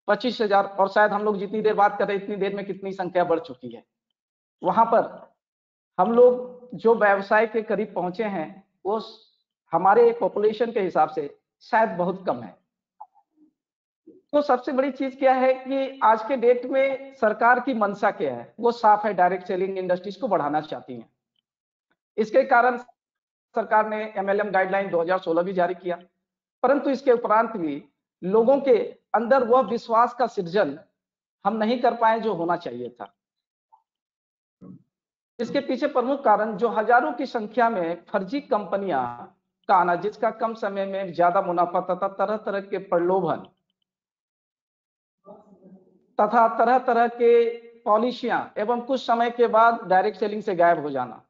25 हजार, और शायद हम लोग जितनी देर बात कर रहे हैं इतनी देर में कितनी संख्या बढ़ चुकी है। वहां पर हम लोग जो व्यवसाय के करीब पहुंचे हैं वो हमारे पॉपुलेशन के हिसाब से शायद बहुत कम है। तो सबसे बड़ी चीज क्या है कि आज के डेट में सरकार की मंशा क्या है? वो साफ है, डायरेक्ट सेलिंग इंडस्ट्रीज को बढ़ाना चाहती है। इसके कारण सरकार ने MLM गाइडलाइन 2016 भी जारी किया, परंतु इसके उपरांत भी लोगों के अंदर वह विश्वास का सृजन हम नहीं कर पाए जो होना चाहिए था। इसके पीछे प्रमुख कारण जो हजारों की संख्या में फर्जी कंपनियां का आना, जिसका कम समय में ज्यादा मुनाफा तथा तरह तरह के प्रलोभन तथा तरह तरह के पॉलिसियां एवं कुछ समय के बाद डायरेक्ट सेलिंग से गायब हो जाना,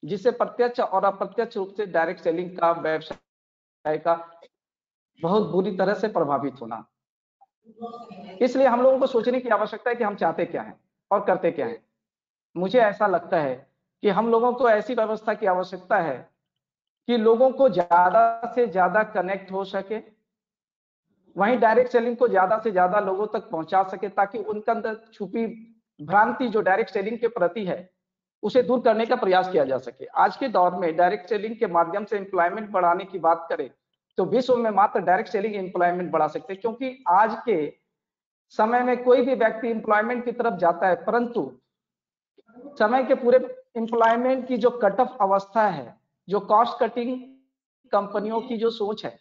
जिससे प्रत्यक्ष और अप्रत्यक्ष रूप से डायरेक्ट सेलिंग का व्यवसाय का बहुत बुरी तरह से प्रभावित होना। इसलिए हम लोगों को सोचने की आवश्यकता है कि हम चाहते क्या हैं और करते क्या हैं। मुझे ऐसा लगता है कि हम लोगों को ऐसी व्यवस्था की आवश्यकता है कि लोगों को ज्यादा से ज्यादा कनेक्ट हो सके, वहीं डायरेक्ट सेलिंग को ज्यादा से ज्यादा लोगों तक पहुंचा सके, ताकि उनके अंदर छुपी भ्रांति जो डायरेक्ट सेलिंग के प्रति है उसे दूर करने का प्रयास किया जा सके। आज के दौर में डायरेक्ट सेलिंग के माध्यम से एम्प्लॉयमेंट बढ़ाने की बात करें तो विश्व में मात्र डायरेक्ट सेलिंग एम्प्लॉयमेंट बढ़ा सकते हैं, क्योंकि आज के समय में कोई भी व्यक्ति एम्प्लॉयमेंट की तरफ जाता है, परंतु समय के पूरे एम्प्लॉयमेंट की जो कट ऑफ अवस्था है, जो कॉस्ट कटिंग कंपनियों की जो सोच है,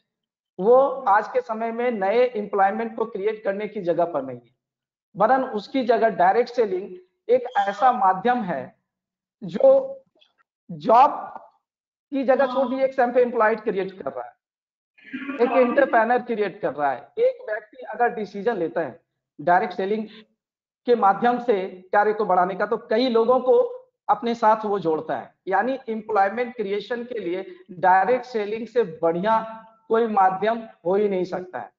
वो आज के समय में नए एम्प्लॉयमेंट को क्रिएट करने की जगह पर नहीं है, वरन उसकी जगह डायरेक्ट सेलिंग एक ऐसा माध्यम है जो जॉब की जगह छोड़ दी एक सेल्फ एम्प्लॉयड क्रिएट कर रहा है, एक एंटरप्रेन्योर क्रिएट कर रहा है। एक व्यक्ति अगर डिसीजन लेता है डायरेक्ट सेलिंग के माध्यम से कार्य को बढ़ाने का, तो कई लोगों को अपने साथ वो जोड़ता है। यानी एम्प्लॉयमेंट क्रिएशन के लिए डायरेक्ट सेलिंग से बढ़िया कोई माध्यम हो ही नहीं सकता है।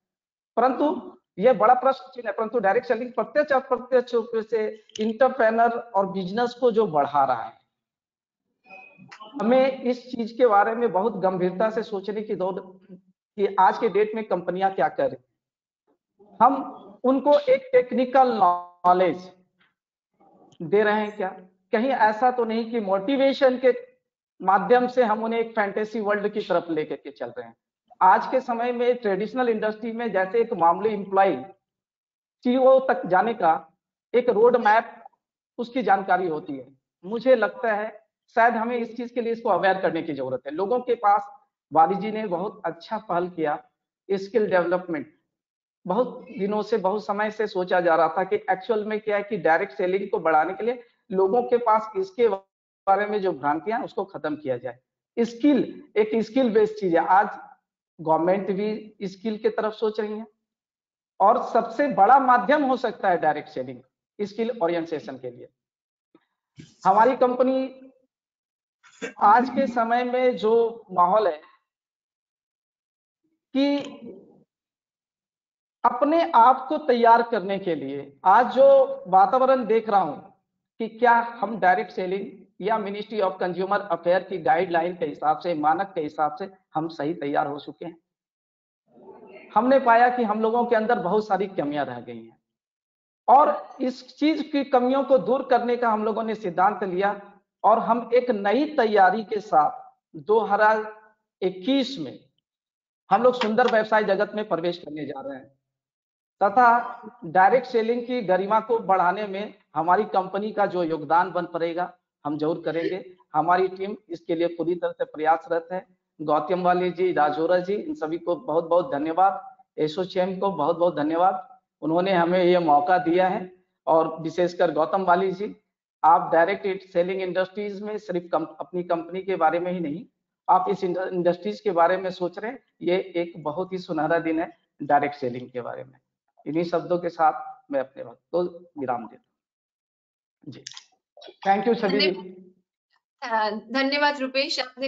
परंतु यह बड़ा प्रश्न चिन्ह है, परंतु डायरेक्ट सेलिंग प्रत्यक्ष अप्रत्यक्ष रूप से एंटरप्रेन्योर और बिजनेस को जो बढ़ा रहा है, हमें इस चीज के बारे में बहुत गंभीरता से सोचने की दौड़ कि आज के डेट में कंपनियां क्या कर रही। हम उनको एक टेक्निकल नॉलेज दे रहे हैं क्या? कहीं ऐसा तो नहीं कि मोटिवेशन के माध्यम से हम उन्हें एक फैंटेसी वर्ल्ड की तरफ लेकर के चल रहे हैं। आज के समय में ट्रेडिशनल इंडस्ट्री में जैसे एक मामूली एम्प्लॉय सीईओ तक जाने का एक रोड मैप उसकी जानकारी होती है। मुझे लगता है शायद हमें इस चीज के लिए इसको अवेयर करने की जरूरत है। लोगों के पास वाली जी ने बहुत अच्छा पहल किया स्किल डेवलपमेंट। बहुत दिनों से, बहुत समय से सोचा जा रहा था कि एक्चुअल में क्या है कि डायरेक्ट सेलिंग को बढ़ाने के लिए लोगों के पास इसके बारे में जो भ्रांतियां उसको खत्म किया जाए। स्किल एक स्किल बेस्ड चीज है। आज गवर्नमेंट भी स्किल की तरफ सोच रही है और सबसे बड़ा माध्यम हो सकता है डायरेक्ट सेलिंग स्किल ओरिएंटेशन के लिए। हमारी कंपनी आज के समय में जो माहौल है कि अपने आप को तैयार करने के लिए आज जो वातावरण देख रहा हूं कि क्या हम डायरेक्ट सेलिंग या मिनिस्ट्री ऑफ कंज्यूमर अफेयर की गाइडलाइन के हिसाब से, मानक के हिसाब से हम सही तैयार हो चुके हैं। हमने पाया कि हम लोगों के अंदर बहुत सारी कमियां रह गई हैं और इस चीज की कमियों को दूर करने का हम लोगों ने सिद्धांत लिया और हम एक नई तैयारी के साथ 2021 में हम लोग सुंदर व्यवसाय जगत में प्रवेश करने जा रहे हैं तथा डायरेक्ट सेलिंग की गरिमा को बढ़ाने में हमारी कंपनी का जो योगदान बन पड़ेगा हम जरूर करेंगे। हमारी टीम इसके लिए पूरी तरह से प्रयासरत है। गौतम वाली जी, राजोरा जी, इन सभी को बहुत बहुत धन्यवाद। एसोचैम को बहुत बहुत धन्यवाद, उन्होंने हमें ये मौका दिया है। और विशेषकर गौतम वाली जी, आप डायरेक्ट सेलिंग इंडस्ट्रीज में सिर्फ अपनी कंपनी के बारे में ही नहीं, आप इस इंडस्ट्रीज के बारे में सोच रहे हैं। ये एक बहुत ही सुनहरा दिन है डायरेक्ट सेलिंग के बारे में। इन्हीं शब्दों के साथ मैं अपने वक्त को विराम देता हूँ जी। थैंक यू सभी। धन्यवाद रुपेश, आपने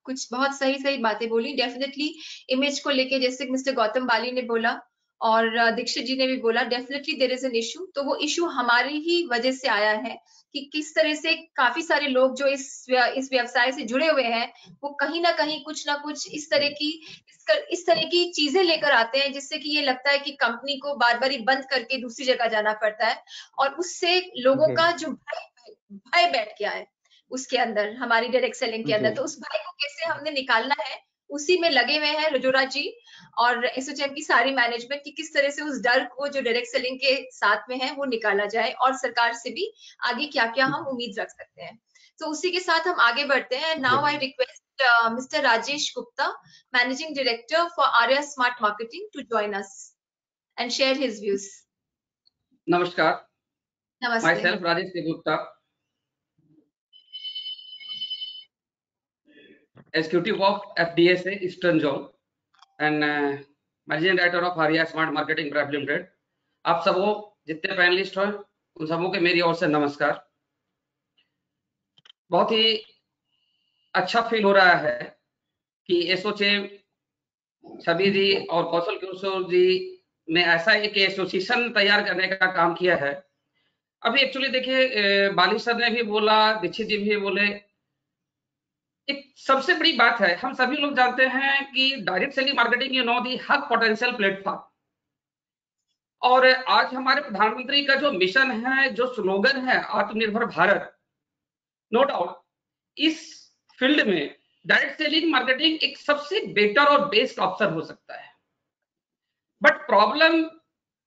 कुछ बहुत सही बातें बोली। डेफिनेटली इमेज को लेके जैसे मिस्टर गौतम बाली ने बोला और दीक्षित जी ने भी बोला, definitely there is an issue. तो वो इशू हमारी ही वजह से आया है कि किस तरह से काफी सारे लोग जो इस व्यवसाय से जुड़े हुए हैं वो कहीं ना कहीं कुछ ना कुछ इस तरह की चीजें लेकर आते हैं जिससे कि ये लगता है कि कंपनी को बार बार बंद करके दूसरी जगह जाना पड़ता है और उससे लोगों का जो भय बैठ गया है उसके अंदर, हमारी डायरेक्ट सेलिंग के अंदर। तो उस भय को कैसे हमने निकालना है, उसी में लगे हुए हैं रजोरा जी और एसोचैम की सारी मैनेजमेंट की किस तरह से उस डर को जो डायरेक्ट सेलिंग के साथ में है वो निकाला जाए और सरकार से भी आगे क्या क्या हम उम्मीद रख सकते हैं। तो उसी के साथ हम आगे बढ़ते हैं। Now I request mister Rajesh Gupta, managing director for Arya smart marketing, to join us and share his views. नमस्कार, नमस्ते। myself Rajesh Gupta, executive of FDSA Eastern Zone and managing director of Arya smart marketing private limited. आप सबों जितने panelist हैं उन सबों के मेरी ओर से नमस्कार। बहुत ही अच्छा फील हो रहा है कि एसोचैम छवि जी और कौशल किशोर जी ने ऐसा एक एसोसिएशन तैयार करने का काम किया है। अभी एक्चुअली देखिए, बाली सर ने भी बोला, दीक्षित जी भी बोले, एक सबसे बड़ी बात है, हम सभी लोग जानते हैं कि direct selling marketing you know the hub potential platform. और आज हमारे प्रधानमंत्री का जो मिशन है, जो स्लोगन है आत्मनिर्भर भारत, नो डाउट इस फील्ड में डायरेक्ट सेलिंग मार्केटिंग एक सबसे बेटर और बेस्ट ऑप्शन हो सकता है। बट प्रॉब्लम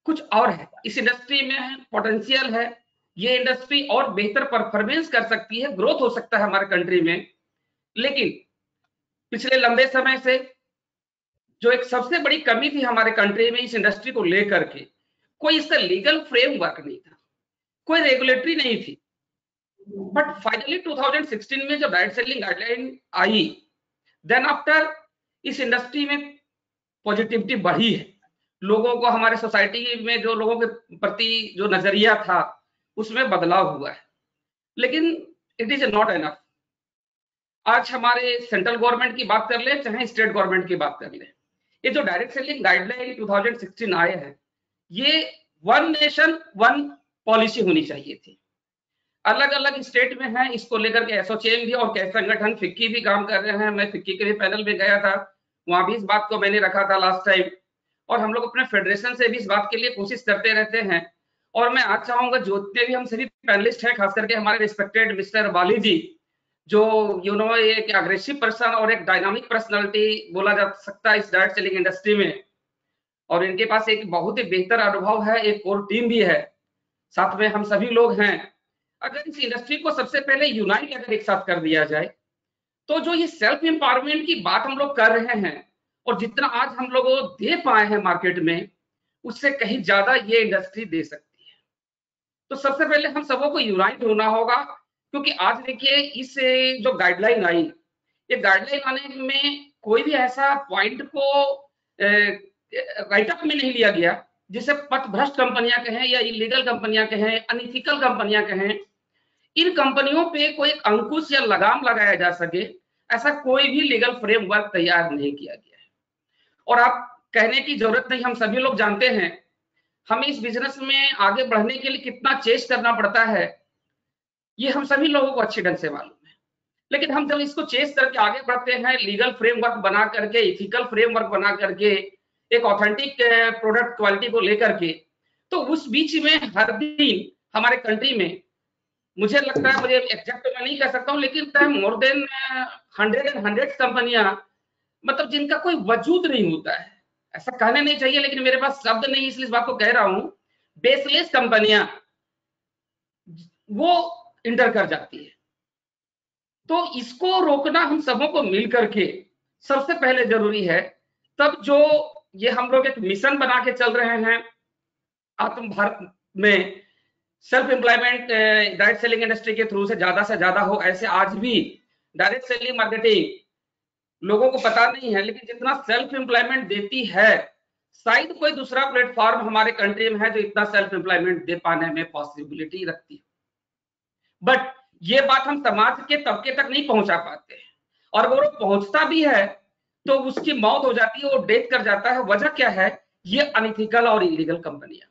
कुछ और है, इस इंडस्ट्री में पोटेंशियल है, ये इंडस्ट्री और बेहतर परफॉर्मेंस कर सकती है, ग्रोथ हो सकता है हमारे कंट्री में। लेकिन पिछले लंबे समय से जो एक सबसे बड़ी कमी थी हमारे कंट्री में इस इंडस्ट्री को लेकर के, कोई इसका लीगल फ्रेमवर्क नहीं था, कोई रेगुलेटरी नहीं थी। बट फाइनली 2016 में जब डायरेक्ट सेलिंग गाइडलाइन आई, देन आफ्टर इस इंडस्ट्री में पॉजिटिविटी बढ़ी है। लोगों को, हमारे सोसाइटी में जो लोगों के प्रति जो नजरिया था उसमें बदलाव हुआ है। लेकिन इट इज नॉट एनफ। आज हमारे सेंट्रल गवर्नमेंट की बात कर ले चाहे स्टेट गवर्नमेंट की बात कर ले, ये जो डायरेक्ट सेलिंग गाइडलाइन 2016 आए हैं, ये वन नेशन वन पॉलिसी होनी चाहिए थी। अलग अलग स्टेट में है, इसको लेकर के एसोचैम भी और कई संगठन, फिक्की भी काम कर रहे हैं। मैं फिक्की के भी पैनल में गया था, वहां भी इस बात को मैंने रखा था लास्ट टाइम। और हम लोग अपने फेडरेशन से भी इस बात के लिए कोशिश करते रहते हैं। और मैं आज चाहूंगा जितने भी हम सभी पैनलिस्ट हैं, खास करके हमारे रिस्पेक्टेड मिस्टर बाली जी, जो एक अग्रेसिव पर्सन और एक डायनामिक पर्सनालिटी बोला जा सकता है इस डायरेक्ट सेलिंग इंडस्ट्री में, और इनके पास एक बहुत ही बेहतर अनुभव है, एक कोर टीम भी है, साथ में हम सभी लोग हैं। अगर इस इंडस्ट्री को सबसे पहले यूनाइट अगर एक साथ कर दिया जाए, तो जो ये सेल्फ एम्पावरमेंट की बात हम लोग कर रहे हैं और जितना आज हम लोग दे पाए हैं मार्केट में, उससे कहीं ज्यादा ये इंडस्ट्री दे सकती है। तो सबसे पहले हम सबों को यूनाइट होना होगा, क्योंकि आज देखिए इस जो गाइडलाइन आई, ये गाइडलाइन आने में कोई भी ऐसा पॉइंट को राइट अप में नहीं लिया गया जिसे पथभ्रष्ट कंपनियां कहें या इलीगल कंपनियां कहें, अनइथिकल कंपनियां कहें, इन कंपनियों पे कोई अंकुश या लगाम लगाया जा सके, ऐसा कोई भी लीगल फ्रेमवर्क तैयार नहीं किया गया है। और आप कहने की जरूरत नहीं, हम सभी लोग जानते हैं हमें इस बिजनेस में आगे बढ़ने के लिए कितना चेस करना पड़ता है, ये हम सभी लोगों को अच्छी ढंग से मालूम है। लेकिन हम जब इसको चेस करके आगे बढ़ते हैं, लीगल फ्रेमवर्क बना करके, इथिकल फ्रेमवर्क बना करके, एक ऑथेंटिक प्रोडक्ट क्वालिटी को लेकर के, तो उस बीच में हर दिन हमारे कंट्री में, मुझे लगता है, मुझे एग्जैक्ट मैं नहीं कह सकता हूँ, लेकिन मोर देन 100 कंपनियां, मतलब जिनका कोई वजूद नहीं होता है, ऐसा कहने नहीं चाहिए लेकिन मेरे पास शब्द नहीं, इसलिए इस बात को कह रहा हूं, बेसलेस कंपनियां वो इंटर कर जाती है। तो इसको रोकना हम सबों को मिल करके सबसे पहले जरूरी है। तब जो ये हम लोग एक मिशन बना के चल रहे हैं आत्म भारत में, self employment direct selling industry के थ्रू से ज्यादा हो, ऐसे आज भी डायरेक्ट सेलिंग मार्केटिंग लोगों को पता नहीं है, लेकिन जितना सेल्फ एम्प्लॉयमेंट देती है, शायद कोई दूसरा प्लेटफॉर्म हमारे कंट्री में है जो इतना सेल्फ एम्प्लॉयमेंट दे पाने में पॉसिबिलिटी रखती है। बट ये बात हम समाज के तबके तक नहीं पहुंचा पाते, और वो पहुंचता भी है तो उसकी मौत हो जाती है, वो डेथ कर जाता है। वजह क्या है? ये अनइथिकल और इलीगल कंपनियां।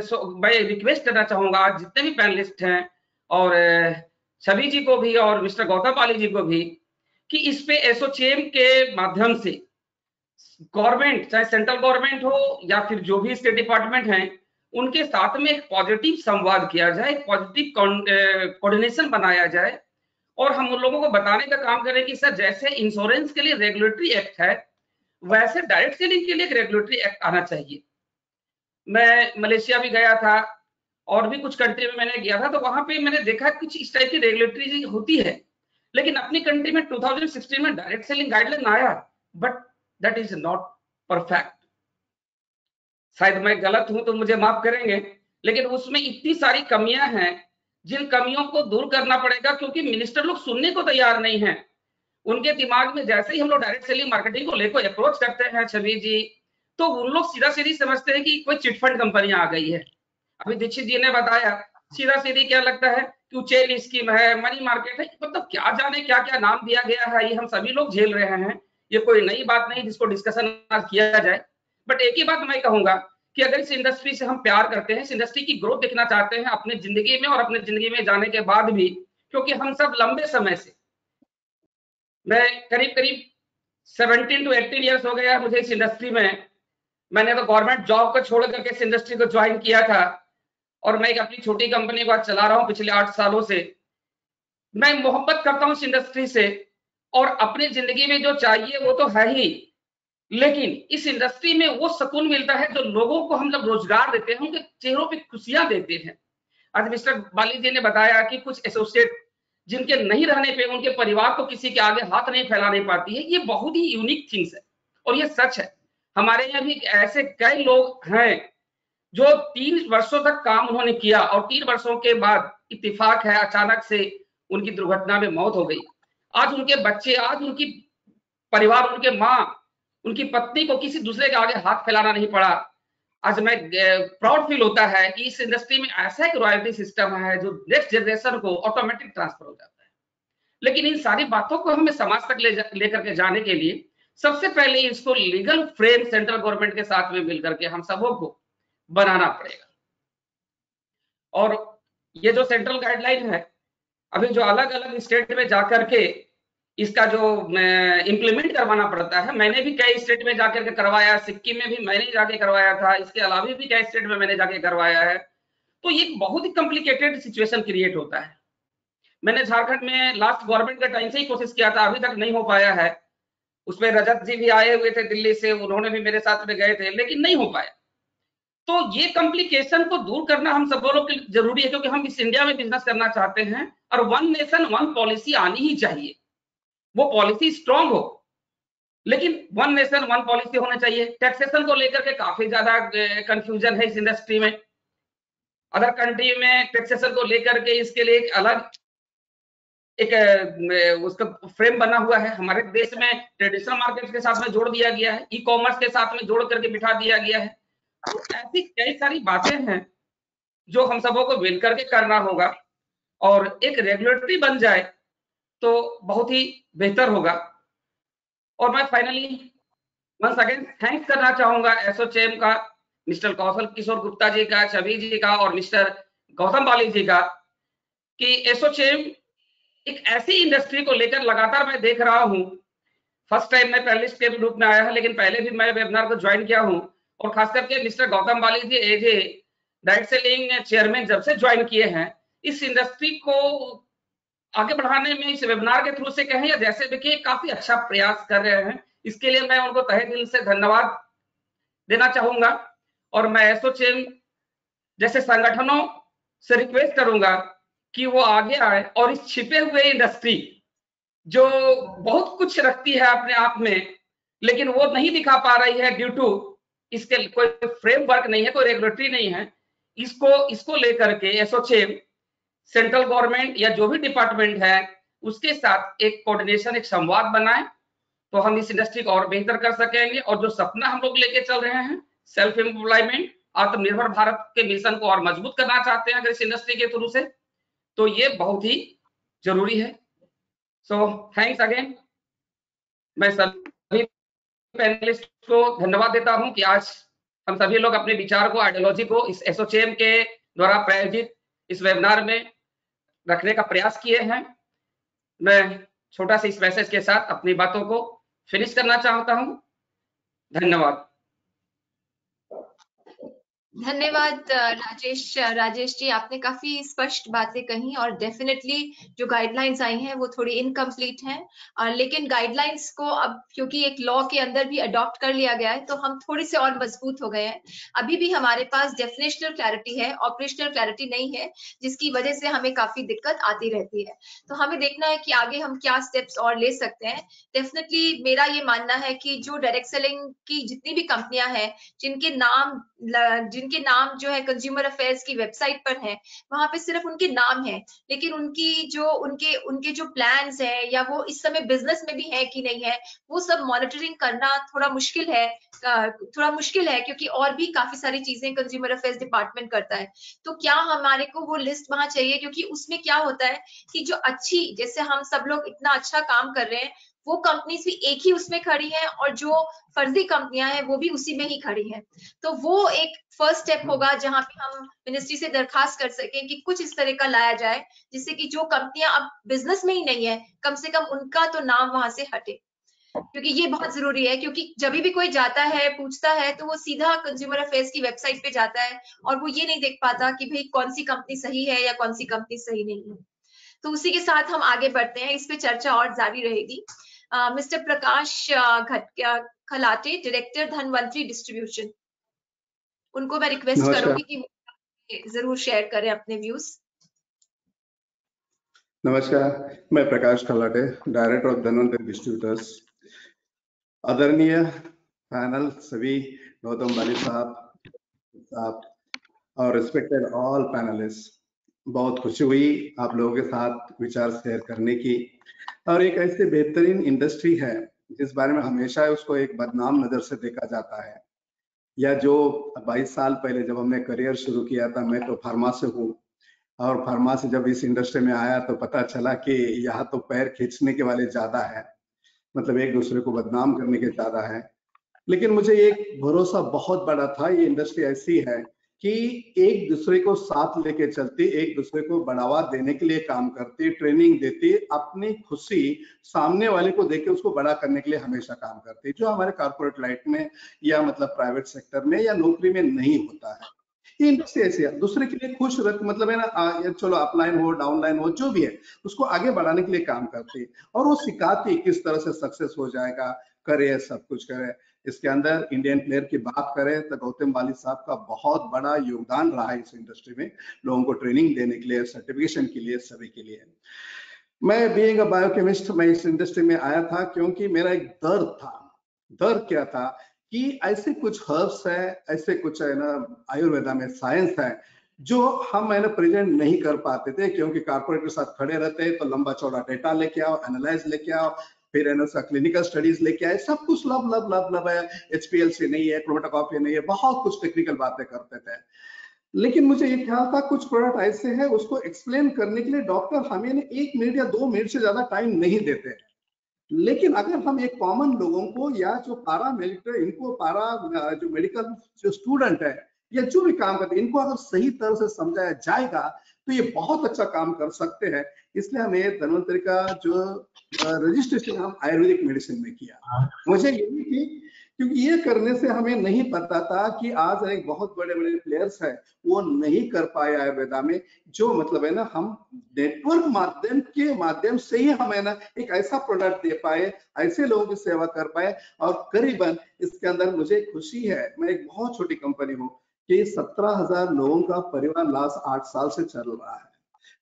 सो मैं रिक्वेस्ट करना चाहूंगा जितने भी पैनलिस्ट हैं और छवि जी को भी और मिस्टर गौतम बाली जी को भी, कि इस पे एसोचेम के माध्यम से गवर्नमेंट, चाहे सेंट्रल गवर्नमेंट हो या फिर जो भी स्टेट डिपार्टमेंट हैं, उनके साथ में एक पॉजिटिव संवाद किया जाए, एक पॉजिटिव कोऑर्डिनेशन बनाया जाए, और हम उन लोगों को बताने का काम करें कि सर, जैसे इंश्योरेंस के लिए रेगुलेटरी एक्ट है, वैसे डायरेक्ट सेलिंग के लिए एक रेगुलेटरी एक्ट आना चाहिए। मैं मलेशिया भी गया था और भी कुछ कंट्री में मैंने गया था, तो वहां पे मैंने देखा कुछ इस टाइप की रेगुलेटरी होती है, लेकिन अपनी कंट्री में 2016 में डायरेक्ट सेलिंग गाइडलाइन आया, but that is not perfect. शायद मैं गलत हूं तो मुझे माफ करेंगे, लेकिन उसमें इतनी सारी कमियां हैं जिन कमियों को दूर करना पड़ेगा, क्योंकि मिनिस्टर लोग सुनने को तैयार नहीं है। उनके दिमाग में जैसे ही हम लोग डायरेक्ट सेलिंग मार्केटिंग को लेकर अप्रोच करते हैं छवि जी, तो उन लोग सीधा सीधी समझते हैं कि कोई चिटफंड कंपनियां आ गई है। अभी दीक्षित जी ने बताया, सीधा सीधी क्या लगता है कि चेन स्कीम है, मनी मार्केट है, मतलब क्या जाने क्या क्या नाम दिया गया है, ये हम सभी लोग झेल रहे हैं। ये कोई नई बात नहीं जिसको डिस्कशन आज किया जाए। बट एक ही बात मैं कहूंगा कि अगर इस इंडस्ट्री से हम प्यार करते हैं, इस इंडस्ट्री की ग्रोथ देखना चाहते हैं अपनी जिंदगी में और अपनी जिंदगी में जाने के बाद भी, क्योंकि हम सब लंबे समय से, मैं करीब 17 to 18 ईयर्स हो गया मुझे इस इंडस्ट्री में। मैंने तो गवर्नमेंट जॉब को छोड़ करके इस इंडस्ट्री को ज्वाइन किया था, और मैं एक अपनी छोटी कंपनी को आज चला रहा हूं पिछले 8 सालों से। मैं मोहब्बत करता हूं इस इंडस्ट्री से, और अपनी जिंदगी में जो चाहिए वो तो है ही, लेकिन इस इंडस्ट्री में वो सुकून मिलता है जो लोगों को हम जब रोजगार देते हैं, उनके चेहरों पे खुशियां देते हैं। आज मिस्टर बाली जी ने बताया कि कुछ एसोसिएट जिनके नहीं रहने पे उनके परिवार को किसी के आगे हाथ नहीं फैलाने पाती है, ये बहुत ही यूनिक थिंग्स है और ये सच है। हमारे यहाँ भी ऐसे कई लोग हैं जो 3 वर्षों तक काम उन्होंने किया और 3 वर्षों के बाद इत्तेफाक है अचानक से उनकी दुर्घटना में मौत हो गई। आज उनके बच्चे, आज उनकी परिवार, उनके माँ, उनकी पत्नी को किसी दूसरे के आगे हाथ फैलाना नहीं पड़ा। आज मैं प्राउड फील होता है कि इस इंडस्ट्री में ऐसा एक रॉयल्टी सिस्टम है जो नेक्स्ट जनरेशन को ऑटोमेटिक ट्रांसफर हो जाता है। लेकिन इन सारी बातों को हमें समाज तक लेकर के जाने के लिए सबसे पहले इसको लीगल फ्रेम सेंट्रल गवर्नमेंट के साथ में मिलकर के हम सबों को बनाना पड़ेगा। और ये जो सेंट्रल गाइडलाइन है, अभी जो अलग अलग स्टेट में जाकर के इसका जो इम्प्लीमेंट करवाना पड़ता है। मैंने भी कई स्टेट में जाकर के करवाया, सिक्किम में भी मैंने जाके करवाया था, इसके अलावा भी कई स्टेट में मैंने जाके करवाया है। तो ये बहुत ही कॉम्प्लिकेटेड सिचुएशन क्रिएट होता है। मैंने झारखंड में लास्ट गवर्नमेंट के टाइम से ही कोशिश किया था, अभी तक नहीं हो पाया है। उसमें रजत जी भी आए हुए थे दिल्ली से, उन्होंने भी मेरे साथ में गए थे, लेकिन नहीं हो पाया। तो ये कॉम्प्लिकेशन को दूर करना हम सब लोग के लिए जरूरी है, क्योंकि हम इस इंडिया में बिजनेस करना चाहते हैं और वन नेशन वन पॉलिसी आनी ही चाहिए। वो पॉलिसी स्ट्रांग हो, लेकिन वन नेशन वन पॉलिसी होना चाहिए। टैक्सेशन को लेकर के काफी ज्यादा कंफ्यूजन है इस इंडस्ट्री में। अदर कंट्री में टैक्सेशन को लेकर के इसके लिए एक अलग उसका फ्रेम बना हुआ है। हमारे देश में ट्रेडिशनल मार्केट के साथ में जोड़ दिया गया है, ई कॉमर्स के साथ में जोड़ करके बिठा दिया गया है। तो ऐसी कई सारी बातें हैं जो हम सबों को मिल करके करना होगा, और एक रेगुलेटरी बन जाए तो बहुत ही बेहतर होगा। और मैं फाइनली वंस अगेन थैंक्स करना चाहूंगा एसोचैम का, मिस्टर कौशल किशोर गुप्ता जी का, छवि जी का और मिस्टर गौतम बाली जी का, कि एसोचैम एक ऐसी इंडस्ट्री को लेकर लगातार मैं देख रहा हूं। फर्स्ट टाइम मैं पैनलिस्ट के रूप में आया है, लेकिन पहले भी मैं वेबिनार को ज्वाइन किया हूं। और खास करके mister Gautam Bali ji as a direct selling chairman जब से ज्वाइन किए हैं, इस इंडस्ट्री को आगे बढ़ाने में इस वेबिनार के थ्रू से कहें या जैसे भी कि काफी अच्छा प्रयास कर रहे हैं। इसके लिए मैं उनको तहे दिल से धन्यवाद देना चाहूंगा। और मैं एसोचैम जैसे संगठनों से रिक्वेस्ट करूंगा कि वो आगे आए और इस छिपे हुए इंडस्ट्री जो बहुत कुछ रखती है अपने आप में, लेकिन वो नहीं दिखा पा रही है ड्यू टू इसके कोई फ्रेमवर्क नहीं है, कोई रेगुलेटरी नहीं है। इसको लेकर के एसोचैम सेंट्रल गवर्नमेंट या जो भी डिपार्टमेंट है उसके साथ एक कोऑर्डिनेशन, एक संवाद बनाए, तो हम इस इंडस्ट्री को और बेहतर कर सकेंगे। और जो सपना हम लोग लेके चल रहे हैं, सेल्फ एम्प्लॉयमेंट, आत्मनिर्भर भारत के मिशन को और मजबूत करना चाहते हैं अगर इस इंडस्ट्री के थ्रू से, तो ये बहुत ही जरूरी है। So thanks again. मैं सभी पैनलिस्ट को धन्यवाद देता हूं कि आज हम सभी लोग अपने विचार को, आइडियोलॉजी को इस एसोचैम के द्वारा प्रायोजित इस वेबिनार में रखने का प्रयास किए हैं। मैं छोटा सा इस मैसेज के साथ अपनी बातों को फिनिश करना चाहता हूं। धन्यवाद। धन्यवाद राजेश जी, आपने काफी स्पष्ट बातें कही और डेफिनेटली जो गाइडलाइंस आई हैं वो थोड़ी इनकम्प्लीट हैं, लेकिन गाइडलाइंस को अब क्योंकि एक लॉ के अंदर भी अडॉप्ट कर लिया गया है तो हम थोड़े से और मजबूत हो गए हैं। अभी भी हमारे पास डेफिनेशनल क्लैरिटी है, ऑपरेशनल क्लैरिटी नहीं है, जिसकी वजह से हमें काफी दिक्कत आती रहती है। तो हमें देखना है कि आगे हम क्या स्टेप्स और ले सकते हैं। डेफिनेटली मेरा ये मानना है कि जो डायरेक्ट सेलिंग की जितनी भी कंपनियां हैं जिनके नाम जो है कंज्यूमर अफेयर्स की वेबसाइट पर है, वहां पे सिर्फ उनके नाम है, लेकिन उनके जो प्लान्स है या वो इस समय बिजनेस में भी है कि नहीं है, वो सब मॉनिटरिंग करना थोड़ा मुश्किल है क्योंकि और भी काफी सारी चीजें कंज्यूमर अफेयर्स डिपार्टमेंट करता है। तो क्या हमारे को वो लिस्ट वहां चाहिए, क्योंकि उसमें क्या होता है कि जो अच्छी, जैसे हम सब लोग इतना अच्छा काम कर रहे हैं, वो कंपनीज भी एक ही उसमें खड़ी हैं और जो फर्जी कंपनियां हैं वो भी उसी में ही खड़ी हैं। तो वो एक फर्स्ट स्टेप होगा जहां पे हम मिनिस्ट्री से दरखास्त कर सकें कि कुछ इस तरह का लाया जाए जिससे कि जो कंपनियां अब बिजनेस में ही नहीं है, कम से कम उनका तो नाम वहां से हटे, क्योंकि ये बहुत जरूरी है। क्योंकि जब भी कोई जाता है, पूछता है, तो वो सीधा कंज्यूमर अफेयर्स की वेबसाइट पे जाता है और वो ये नहीं देख पाता कि भाई कौन सी कंपनी सही है या कौन सी कंपनी सही नहीं है। तो उसी के साथ हम आगे बढ़ते हैं, इस पे चर्चा और जारी रहेगी। मिस्टर प्रकाश खलाटे, डायरेक्टर धनवंतरी डिस्ट्रीब्यूशन, उनको मैं रिक्वेस्ट करूंगी कि जरूर शेयर करें अपने व्यूज। नमस्कार, मैं Prakash Khalate, director of Dhanvantari distributors. आदरणीय पैनल सभी, गौतम बाली साहब और रिस्पेक्टेड ऑल पैनलिस्ट, बहुत खुशी हुई आप लोगों के साथ विचार शेयर करने की। और एक ऐसी बेहतरीन इंडस्ट्री है जिस बारे में हमेशा उसको एक बदनाम नजर से देखा जाता है, या जो 22 साल पहले जब हमने करियर शुरू किया था, मैं तो फार्मा से हूँ, और फार्मा से जब इस इंडस्ट्री में आया तो पता चला कि यहाँ तो पैर खींचने के वाले ज्यादा है, मतलब एक दूसरे को बदनाम करने के ज्यादा है। लेकिन मुझे एक भरोसा बहुत बड़ा था, ये इंडस्ट्री ऐसी है कि एक दूसरे को साथ लेके चलती, एक दूसरे को बढ़ावा देने के लिए काम करती, ट्रेनिंग देती, अपनी खुशी सामने वाले को देख के उसको बड़ा करने के लिए हमेशा काम करती, जो हमारे कॉर्पोरेट लाइफ में या मतलब प्राइवेट सेक्टर में या नौकरी में नहीं होता है। ये इंडस्ट्री ऐसी है, दूसरे के लिए खुश रख मतलब है ना, चलो अपलाइन हो डाउनलाइन हो जो भी है उसको आगे बढ़ाने के लिए काम करती और वो सिखाती किस तरह से सक्सेस हो जाएगा, करे सब कुछ करे। इसके अंदर इंडियन प्लेयर की बात करें तो गौतम बाली साहब का बहुत बड़ा योगदान रहा है इस इंडस्ट्री में, लोगों को ट्रेनिंग देने के लिए, सर्टिफिकेशन के लिए, सभी के लिए। मैं बीइंग अ बायोकेमिस्ट मैं इस इंडस्ट्री में आया था क्योंकि मेरा एक डर था। डर क्या था कि ऐसे कुछ हर्ब्स है, ऐसे कुछ है ना आयुर्वेदा में साइंस है जो हम मैंने प्रेजेंट नहीं कर पाते थे, क्योंकि कॉर्पोरेट के साथ खड़े रहते तो लंबा चौड़ा डेटा लेके आओ, एनालाइज लेके आओ, फिर है ना क्लिनिकल स्टडीज लेके आए, सब कुछ लब है, HPLC नहीं है, क्रोमेटोग्राफी नहीं है, बहुत कुछ टेक्निकल बातें करते थे। लेकिन मुझे ये ख्याल था कुछ प्रोडक्ट ऐसे हैं उसको एक्सप्लेन करने के लिए डॉक्टर हमें 1 मिनट या 2 मिनट से ज्यादा टाइम नहीं देते। लेकिन अगर हम एक कॉमन लोगों को या जो पारा मिलिट्री इनको पारा जो मेडिकल जो स्टूडेंट है या जो भी काम करते हैं इनको अगर सही तरह से समझाया जाएगा तो ये बहुत अच्छा काम कर सकते हैं। इसलिए हमें धन्वंतरि का जो रजिस्ट्रेशन हम आयुर्वेदिक मेडिसिन में किया। मुझे यही थी क्योंकि ये करने से हमें नहीं पता था कि आज एक बहुत बड़े बड़े प्लेयर्स हैं वो नहीं कर पाए आयुर्वेदा में, जो मतलब है ना हम नेटवर्क माध्यम से ही हम है ना एक ऐसा प्रोडक्ट दे पाए, ऐसे लोगों की सेवा कर पाए। और करीबन इसके अंदर मुझे खुशी है, मैं एक बहुत छोटी कंपनी हूँ कि 17,000 लोगों का परिवार लास्ट 8 साल से चल रहा है,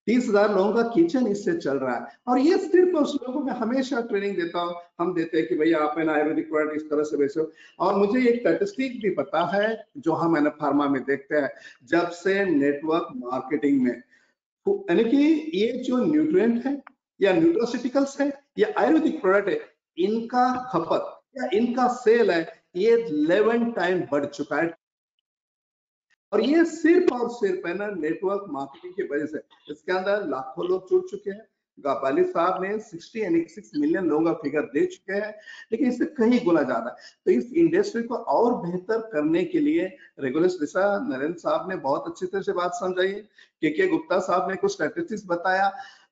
30,000 लोगों का किचन इससे चल रहा है। और ये सिर्फ उस लोगों को मैं हमेशा ट्रेनिंग देता हूँ, हम देते हैं कि भैया आप है ना आयुर्वेदिक प्रोडक्ट इस तरह से बेचो। और मुझे एक स्टैटिस्टिक भी पता है जो हम है ना फार्मा में देखते हैं, जब से नेटवर्क मार्केटिंग में यानी कि ये जो न्यूट्रिएंट है या न्यूट्रोसिटिकल्स है या आयुर्वेदिक प्रोडक्ट है, इनका खपत या इनका सेल है ये 11 टाइम बढ़ चुका है। और ये सिर्फ और सिर्फ है ना नेटवर्क मार्केटिंग की वजह से। इसके अंदर लाखों लोग जुड़ चुके हैं, बाली साहब ने 66 मिलियन लोगों का फिगर दे चुके हैं, लेकिन इससे कहीं गुना ज्यादा है। तो इस इंडस्ट्री को और बेहतर करने के लिए रेगुलर दिशा नरेंद्र साहब ने बहुत अच्छी तरह से बात समझाई, के गुप्ता साहब ने कुछ स्टैटिस्टिक्स बताया।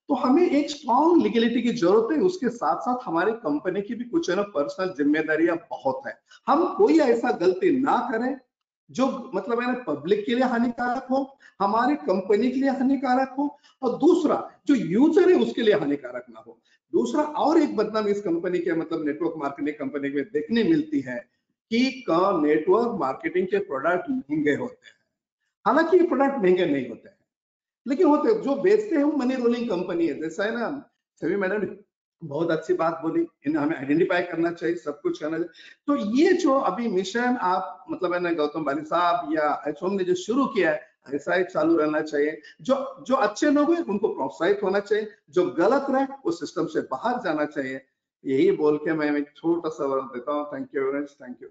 तो हमें एक स्ट्रॉन्ग लीगलिटी की जरूरत है, उसके साथ साथ हमारी कंपनी की भी कुछ है ना पर्सनल जिम्मेदारियां बहुत है। हम कोई ऐसा गलती ना करें जो मतलब है पब्लिक के लिए हानिकारक हो, हमारी कंपनी के लिए हानिकारक हो, और दूसरा जो यूजर है उसके लिए हानिकारक ना हो। दूसरा और एक बदनामी इस कंपनी के मतलब नेटवर्क मार्केटिंग कंपनी में देखने मिलती है कि नेटवर्क मार्केटिंग के प्रोडक्ट महंगे होते हैं। हालांकि ये प्रोडक्ट महंगे नहीं होते हैं, लेकिन होते जो बेचते हैं वो मनी रोलिंग कंपनी है। जैसा है ना छवि मैडम बहुत अच्छी बात बोली, इन्हें हमें आइडेंटिफाई करना चाहिए, सब कुछ करना चाहिए। तो ये जो अभी मिशन आप मतलब है ना गौतम बाली साहब या HOM ने जो शुरू किया है, ऐसा ही चालू रहना चाहिए। जो अच्छे लोग हैं उनको प्रोत्साहित होना चाहिए, जो गलत रहे वो सिस्टम से बाहर जाना चाहिए। यही बोल के मैं एक छोटा सा वर्ड देता हूँ। Thank you very much. Thank you.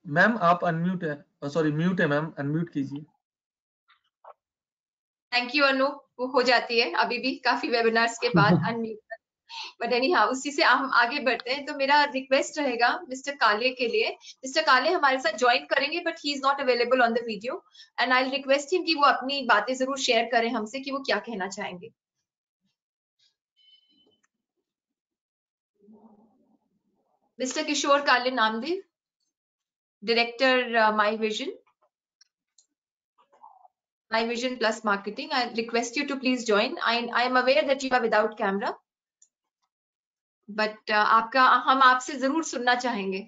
Ma'am आप अनम्यूट है, सॉरी म्यूट है मैम, अनम्यूट कीजिए। थैंक यू अनु, वो हो जाती है अभी भी काफी वेबिनार्स के बाद अनम्यूट। बट एनी हाउ उसी से हम आगे बढ़ते हैं। तो मेरा रिक्वेस्ट रहेगा मिस्टर काले के लिए, मिस्टर काले हमारे साथ ज्वाइन करेंगे but he is not available on the video, and I request him कि वो अपनी बातें जरूर शेयर करें हमसे कि वो क्या कहना चाहेंगे। मिस्टर किशोर काले Namdev, director my vision plus marketing. I request you to please join. I am aware that you are without camera, but हम आपसे जरूर सुनना चाहेंगे।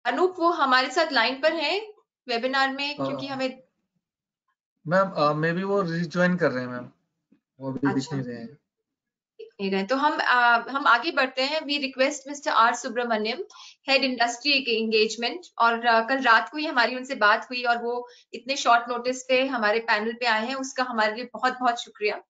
अनूप वो हमारे साथ लाइन पर हैं वेबिनार में, क्योंकि हमें मैम मे बी वो रिज्वाइन कर रहे हैं मैम, वो अभी दिख नहीं रहे हैं। नहीं रहे तो हम आगे बढ़ते हैं। We request mister R Subramaniam, head industry engagement, और कल रात को ही हमारी उनसे बात हुई और वो इतने शॉर्ट नोटिस पे हमारे पैनल पे आए हैं, उसका हमारे लिए बहुत बहुत शुक्रिया।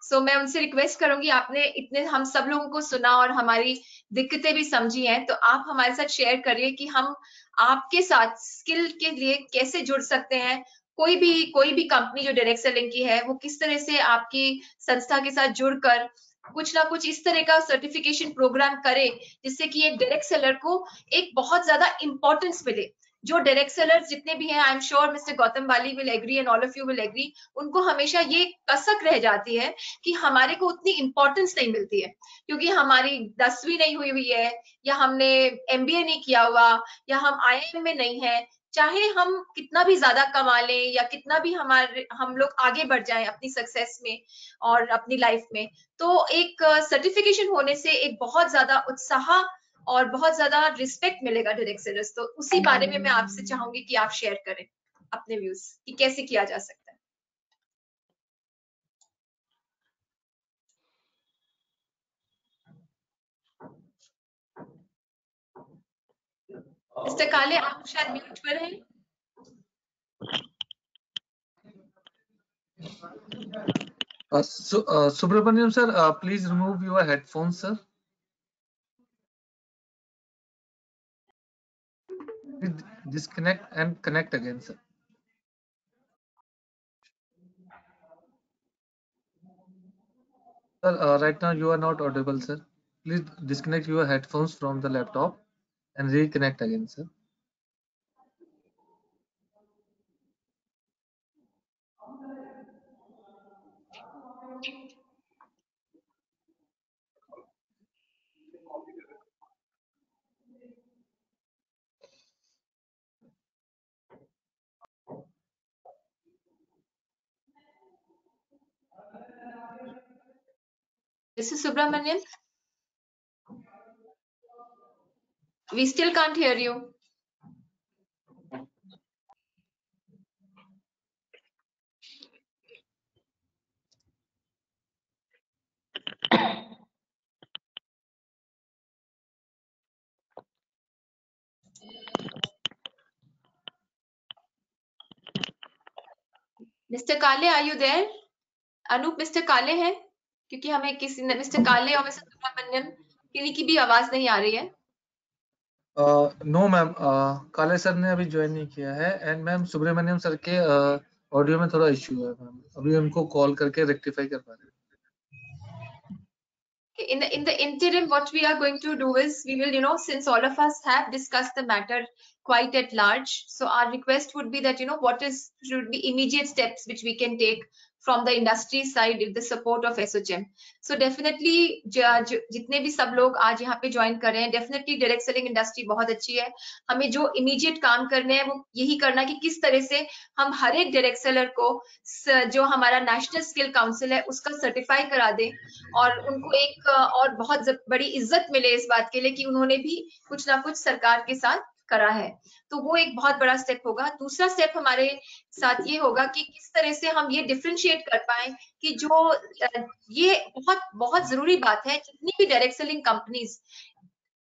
सो मैं उनसे रिक्वेस्ट करूंगी, आपने इतने हम सब लोगों को सुना और हमारी दिक्कतें भी समझी हैं, तो आप हमारे साथ शेयर करिए कि हम आपके साथ स्किल के लिए कैसे जुड़ सकते हैं। कोई भी कंपनी जो डायरेक्ट सेलिंग की है वो किस तरह से आपकी संस्था के साथ जुड़कर कुछ ना कुछ इस तरह का सर्टिफिकेशन प्रोग्राम करे जिससे कि एक डायरेक्ट सेलर को एक बहुत ज्यादा इंपॉर्टेंस मिले। जो डायरेक्ट सेलर्स जितने भी हैं, I am sure mister Gautam Bali will agree and all of you will agree, उनको हमेशा ये कसक रह जाती है कि हमारे को उतनी इंपॉर्टेंस नहीं मिलती है क्योंकि हमारी 10वीं नहीं हुई हुई है, या हमने MBA नहीं किया हुआ, या हम IIM में नहीं है। चाहे हम कितना भी ज्यादा कमा लें या कितना भी हम लोग आगे बढ़ जाएं अपनी सक्सेस में और अपनी लाइफ में, तो एक सर्टिफिकेशन होने से एक बहुत ज्यादा उत्साह और बहुत ज्यादा रिस्पेक्ट मिलेगा डायरेक्ट सेलर्स। तो उसी बारे में मैं आपसे चाहूंगी कि आप शेयर करें अपने व्यूज कि कैसे किया जा सकता है। मिस्टर काले, आप शायद म्यूट पर हैं। Subramaniam sir, please remove your headphones, sir. Please disconnect and connect again, sir. Sir, right now you are not audible, sir. Please disconnect your headphones from the laptop and reconnect again, sir. Mr. Subramanian, we still can't hear you. Mister Kale, are you there? Anup, mister Kale हैं? क्योंकि हमें किसी ने mister काले और mister Subramaniam किन्हीं की भी आवाज नहीं आ रही है। नो मैम, काले सर ने अभी ज्वाइन नहीं किया है एंड मैम सुब्रमण्यम सर के ऑडियो में थोड़ा इश्यू है मैम, अभी उनको कॉल करके रेक्टिफाई कर पा रहे हैं। In the interim, what we are going to do is we will, since all of us have discussed the matter quite at large, so our request would be that, what should be immediate steps which we can take from the industry side with the support of SOCHM. So definitely जितने भी सब लोग आज यहाँ पे join कर रहे हैं, डेफिनेटली डायरेक्ट सेलिंग इंडस्ट्री बहुत अच्छी है। हमें जो इमीडिएट काम करने हैं वो यही करना कि किस तरह से हम हर एक डायरेक्ट सेलर को जो हमारा नेशनल स्किल काउंसिल है उसका सर्टिफाई करा दें और उनको एक और बहुत बड़ी इज्जत मिले इस बात के लिए कि उन्होंने भी कुछ ना कुछ सरकार के साथ करा है। तो वो एक बहुत बड़ा स्टेप होगा। दूसरा स्टेप हमारे साथ ये होगा कि किस तरह से हम ये डिफरेंशिएट कर पाए कि जो ये बहुत बहुत जरूरी बात है, जितनी भी direct selling companies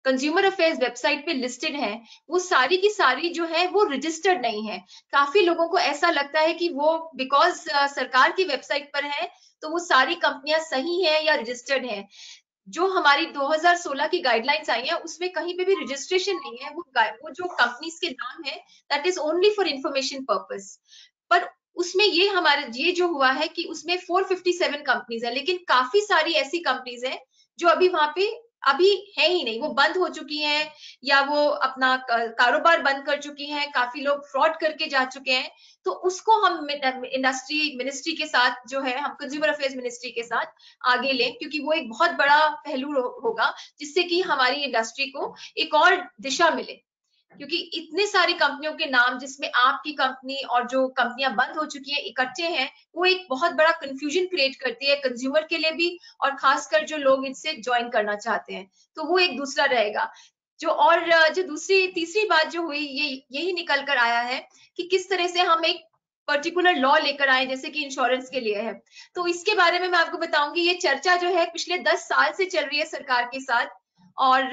consumer affairs website पे लिस्टेड हैं, वो सारी की सारी जो है वो रजिस्टर्ड नहीं है। काफी लोगों को ऐसा लगता है कि वो बिकॉज सरकार की वेबसाइट पर है तो वो सारी कंपनियां सही हैं या रजिस्टर्ड हैं। जो हमारी 2016 की गाइडलाइंस आई है उसमें कहीं पे भी रजिस्ट्रेशन नहीं है। वो जो कंपनीज के नाम है that is only for information purpose. पर उसमें ये जो हुआ है कि उसमें 457 कंपनीज है, लेकिन काफी सारी ऐसी कंपनीज है जो अभी वहां पे अभी है ही नहीं, वो बंद हो चुकी हैं या वो अपना कारोबार बंद कर चुकी हैं, काफी लोग फ्रॉड करके जा चुके हैं। तो उसको हम इंडस्ट्री मिनिस्ट्री के साथ जो है, हम कंज्यूमर अफेयर्स मिनिस्ट्री के साथ आगे लें, क्योंकि वो एक बहुत बड़ा पहलू होगा जिससे कि हमारी इंडस्ट्री को एक और दिशा मिले। क्योंकि इतने सारी कंपनियों के नाम जिसमें आपकी कंपनी और जो कंपनियां बंद हो चुकी हैं इकट्ठे हैं, वो एक बहुत बड़ा कंफ्यूजन क्रिएट करती है कंज्यूमर के लिए भी और खासकर जो लोग इनसे ज्वाइन करना चाहते हैं। तो वो एक दूसरा रहेगा। जो तीसरी बात जो हुई, यही निकल कर आया है कि किस तरह से हम एक पर्टिकुलर लॉ लेकर आए जैसे कि इंश्योरेंस के लिए है। तो इसके बारे में मैं आपको बताऊंगी, ये चर्चा जो है पिछले 10 साल से चल रही है सरकार के साथ, और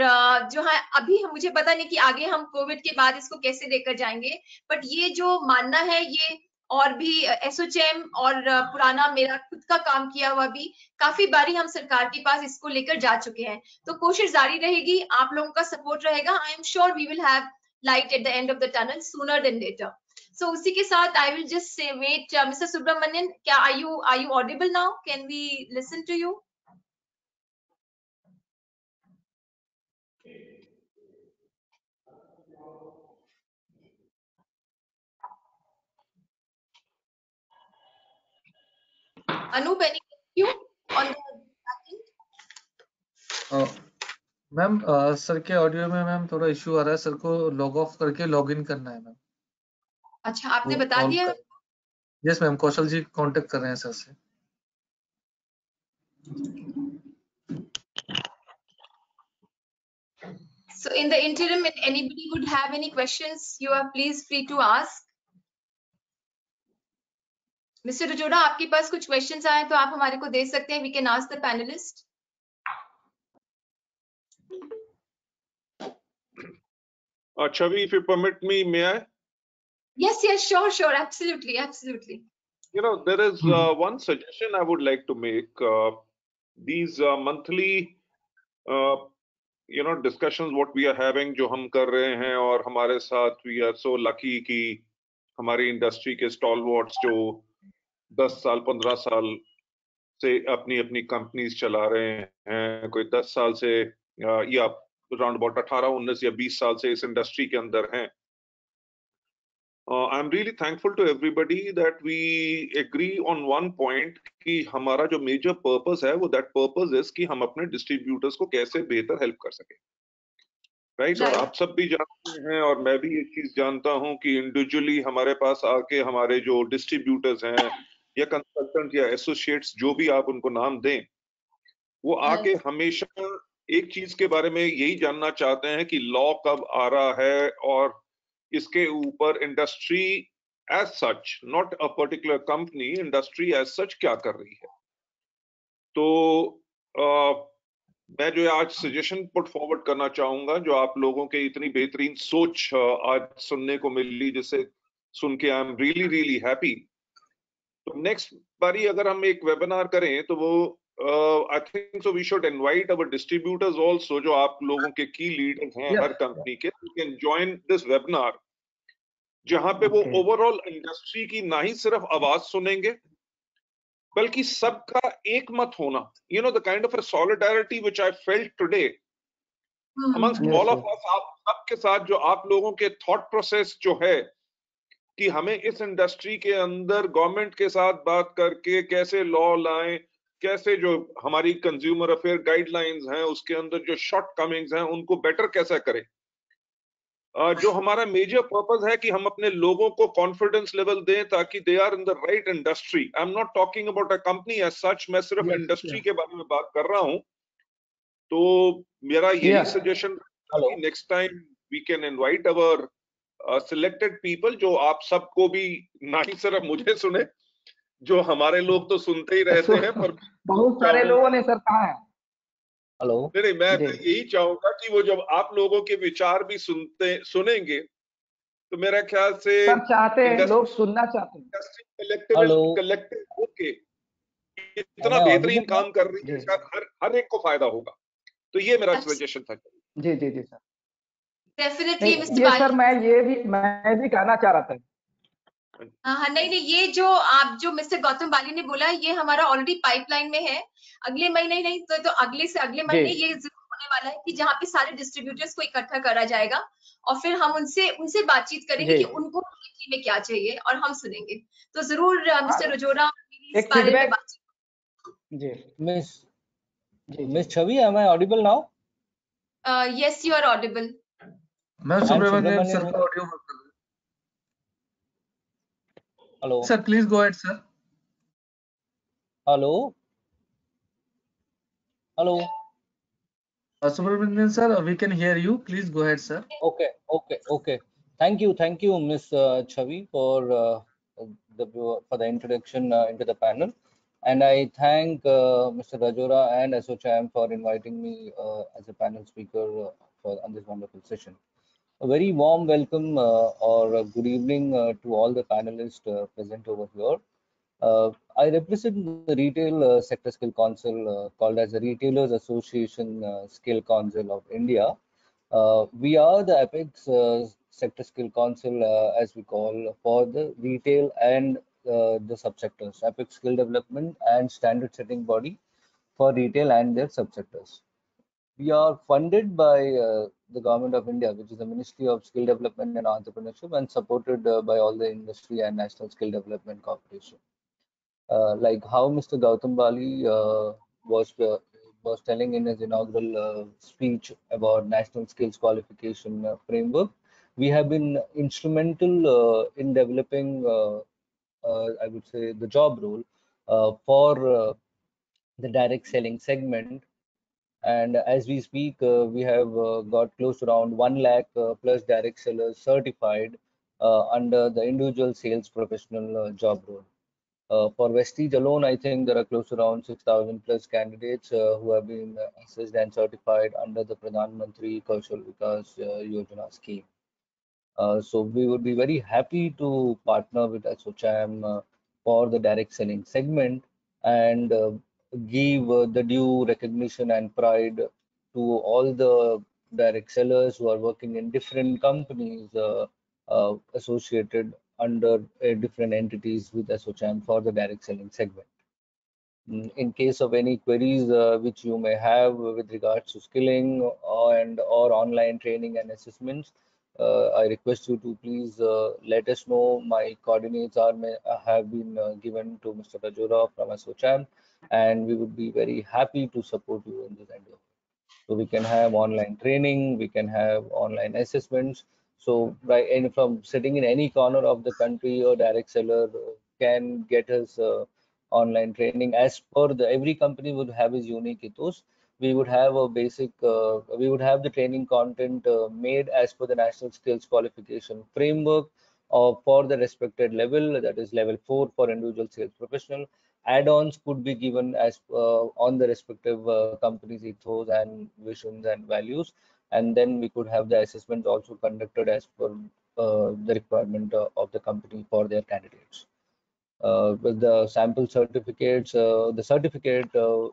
जो है अभी मुझे पता नहीं कि आगे हम कोविड के बाद इसको कैसे लेकर जाएंगे, बट ये जो मानना है ये और भी एसोचैम और पुराना मेरा खुद का काम किया हुआ भी काफी बारी हम सरकार के पास इसको लेकर जा चुके हैं। तो कोशिश जारी रहेगी, आप लोगों का सपोर्ट रहेगा। I am sure we will have light at the end of the tunnel sooner than later. So उसी के साथ I will just say wait mister Subramanian, क्या are you audible now? Can we listen to you? Anup, any you on the back end? Ma'am sir के audio में ma'am थोड़ा issue आ रहा है, सर को लॉग ऑफ करके लॉग इन करना है मैम। अच्छा, आपने बता दिया? यस मैम, कौशल जी कांटेक्ट कर रहे हैं सर से। So in the interim, if anybody would have any questions, you are please free to ask. Mr. Rajora, आपके पास कुछ questions आए तो आप हमारे को दे सकते हैं. We can ask the panelist. Chavi, if you permit me, may I? Yes, sure, absolutely. You know, there is one suggestion I would like to make. These monthly, discussions what we are having, जो हम कर रहे हैं, और हमारे साथ we are so lucky कि हमारी इंडस्ट्री के stalwarts जो 10 साल 15 साल से अपनी कंपनीज चला रहे हैं, कोई 10 साल से या अराउंड अबाउट 18 19 या 20 साल से इस इंडस्ट्री के अंदर हैं। I'm really thankful to everybody that we agree on one point कि हमारा जो मेजर पर्पस है वो that purpose is कि हम अपने डिस्ट्रीब्यूटर्स को कैसे बेहतर हेल्प कर सके, राइट? और आप सब भी जानते हैं और मैं भी ये चीज जानता हूं कि इंडिविजुअली हमारे पास आके हमारे जो डिस्ट्रीब्यूटर्स हैं या कंसल्टेंट या एसोसिएट्स, जो भी आप उनको नाम दें, वो आके हमेशा एक चीज के बारे में यही जानना चाहते हैं कि लॉ कब आ रहा है और इसके ऊपर industry as such, not a particular company, industry as such क्या कर रही है। तो मैं जो आज सजेशन पुट फॉरवर्ड करना चाहूंगा, जो आप लोगों के इतनी बेहतरीन सोच आज सुनने को मिली, जिसे सुन के आई एम रियली हैप्पी। तो नेक्स्ट बारी अगर हम एक वेबिनार करें तो वो I think so we should invite our distributors also, जो आप लोगों के की लीडर्स हैं हर कंपनी के, you can join this webinar, जहां पे वो ओवरऑल इंडस्ट्री की ना ही सिर्फ आवाज सुनेंगे बल्कि सबका एक मत होना, you know, the kind of a solidarity which I felt today amongst all of us, आप सबके साथ, जो आप लोगों के थॉट प्रोसेस जो है कि हमें इस इंडस्ट्री के अंदर गवर्नमेंट के साथ बात करके कैसे लॉ लाएं, कैसे जो हमारी कंज्यूमर अफेयर गाइडलाइंस हैं उसके अंदर जो शॉर्ट कमिंग्स हैं उनको बेटर कैसे करें। जो हमारा मेजर पर्पस है कि हम अपने लोगों को कॉन्फिडेंस लेवल दें ताकि they are in the right industry. I am not talking about a company as such, मैं सिर्फ इंडस्ट्री के बारे में बात कर रहा हूं। तो मेरा यही suggestion, next time we can invite our selected people, जो आप सबको भी ना ही सिर्फ मुझे सुने, जो हमारे लोग तो सुनते ही रहते हैं, पर बहुत सारे लोगों ने सर कहा है। हेलो, नहीं, मैं यही चाहूंगा कि वो जब आप लोगों के विचार भी सुनेंगे तो मेरा ख्याल से सब चाहते हैं, लोग सुनना चाहते हैं, कलेक्टिव होके इतना बेहतरीन काम कर रही है, हर एक को फायदा होगा। तो ये मेरा सजेशन था। जी सर, डेफिनेटली मिस्टर ये सर मैं भी कहना चाह रहा था। हाँ, नहीं, ये जो आप जो मिस्टर गौतम बाली ने बोला, ये हमारा ऑलरेडी पाइपलाइन में है। अगले महीने नहीं तो अगले से अगले महीने ये जरूर होने वाला है कि जहाँ पे सारे डिस्ट्रीब्यूटर्स को इकट्ठा करा जाएगा और फिर हम उनसे बातचीत करेंगे कि उनको में क्या चाहिए और हम सुनेंगे। तो जरूर मिस्टर रजोरा इस बारे में बातचीत। Miss Chhavi, am I audible now? Yes, you are audible. मैं सुब्रमण्यन सर का ऑडियो मत कर। Hello. Sir, please go ahead, sir. Hello. Subramanian sir, we can hear you. Please go ahead, sir. Okay. Thank you, Miss Chavi, for the introduction into the panel, and I thank Mr. Rajora and ASSOCHAM for inviting me as a panel speaker on this wonderful session. A very warm welcome or a good evening to all the panelists present over here. I represent the Retail Sector Skill Council, called as the Retailers Association Skill Council of India. We are the Apex Sector Skill Council, as we call, for the retail and the subsectors, Apex Skill Development and Standard Setting Body for retail and their subsectors. We are funded by the Government of India, which is the Ministry of Skill Development and Entrepreneurship, and supported by all the industry and National Skill Development Corporation. Like how Mr. Gautam Bali was telling in his inaugural speech about National Skills Qualification Framework, we have been instrumental in developing, I would say, the job role for the direct selling segment. And as we speak, we have got close to around 1 lakh plus direct sellers certified under the individual sales professional job role. For Vestige alone, I think there are close to around 6,000 plus candidates who have been assessed and certified under the Pradhan Mantri Kaushal Vikas Yojana scheme. So we would be very happy to partner with ASSOCHAM for the direct selling segment and give the due recognition and pride to all the direct sellers who are working in different companies associated under different entities with ASSOCHAM for the direct selling segment. In case of any queries which you may have with regards to skilling or online training and assessments, I request you to please let us know. My coordinates have been given to Mr. Rajora from ASSOCHAM, and we would be very happy to support you in this endeavor. So we can have online training, we can have online assessments. So from sitting in any corner of the country, a direct seller can get us online training as per every company would have its unique ethos. We would have a basic, we would have the training content made as per the National Skills Qualification Framework for the respected level, that is level 4 for individual sales professional. Add-ons could be given as on the respective company's ethos and visions and values, and then we could have the assessment also conducted as per the requirement of the company for their candidates. With the sample certificates, the certificate,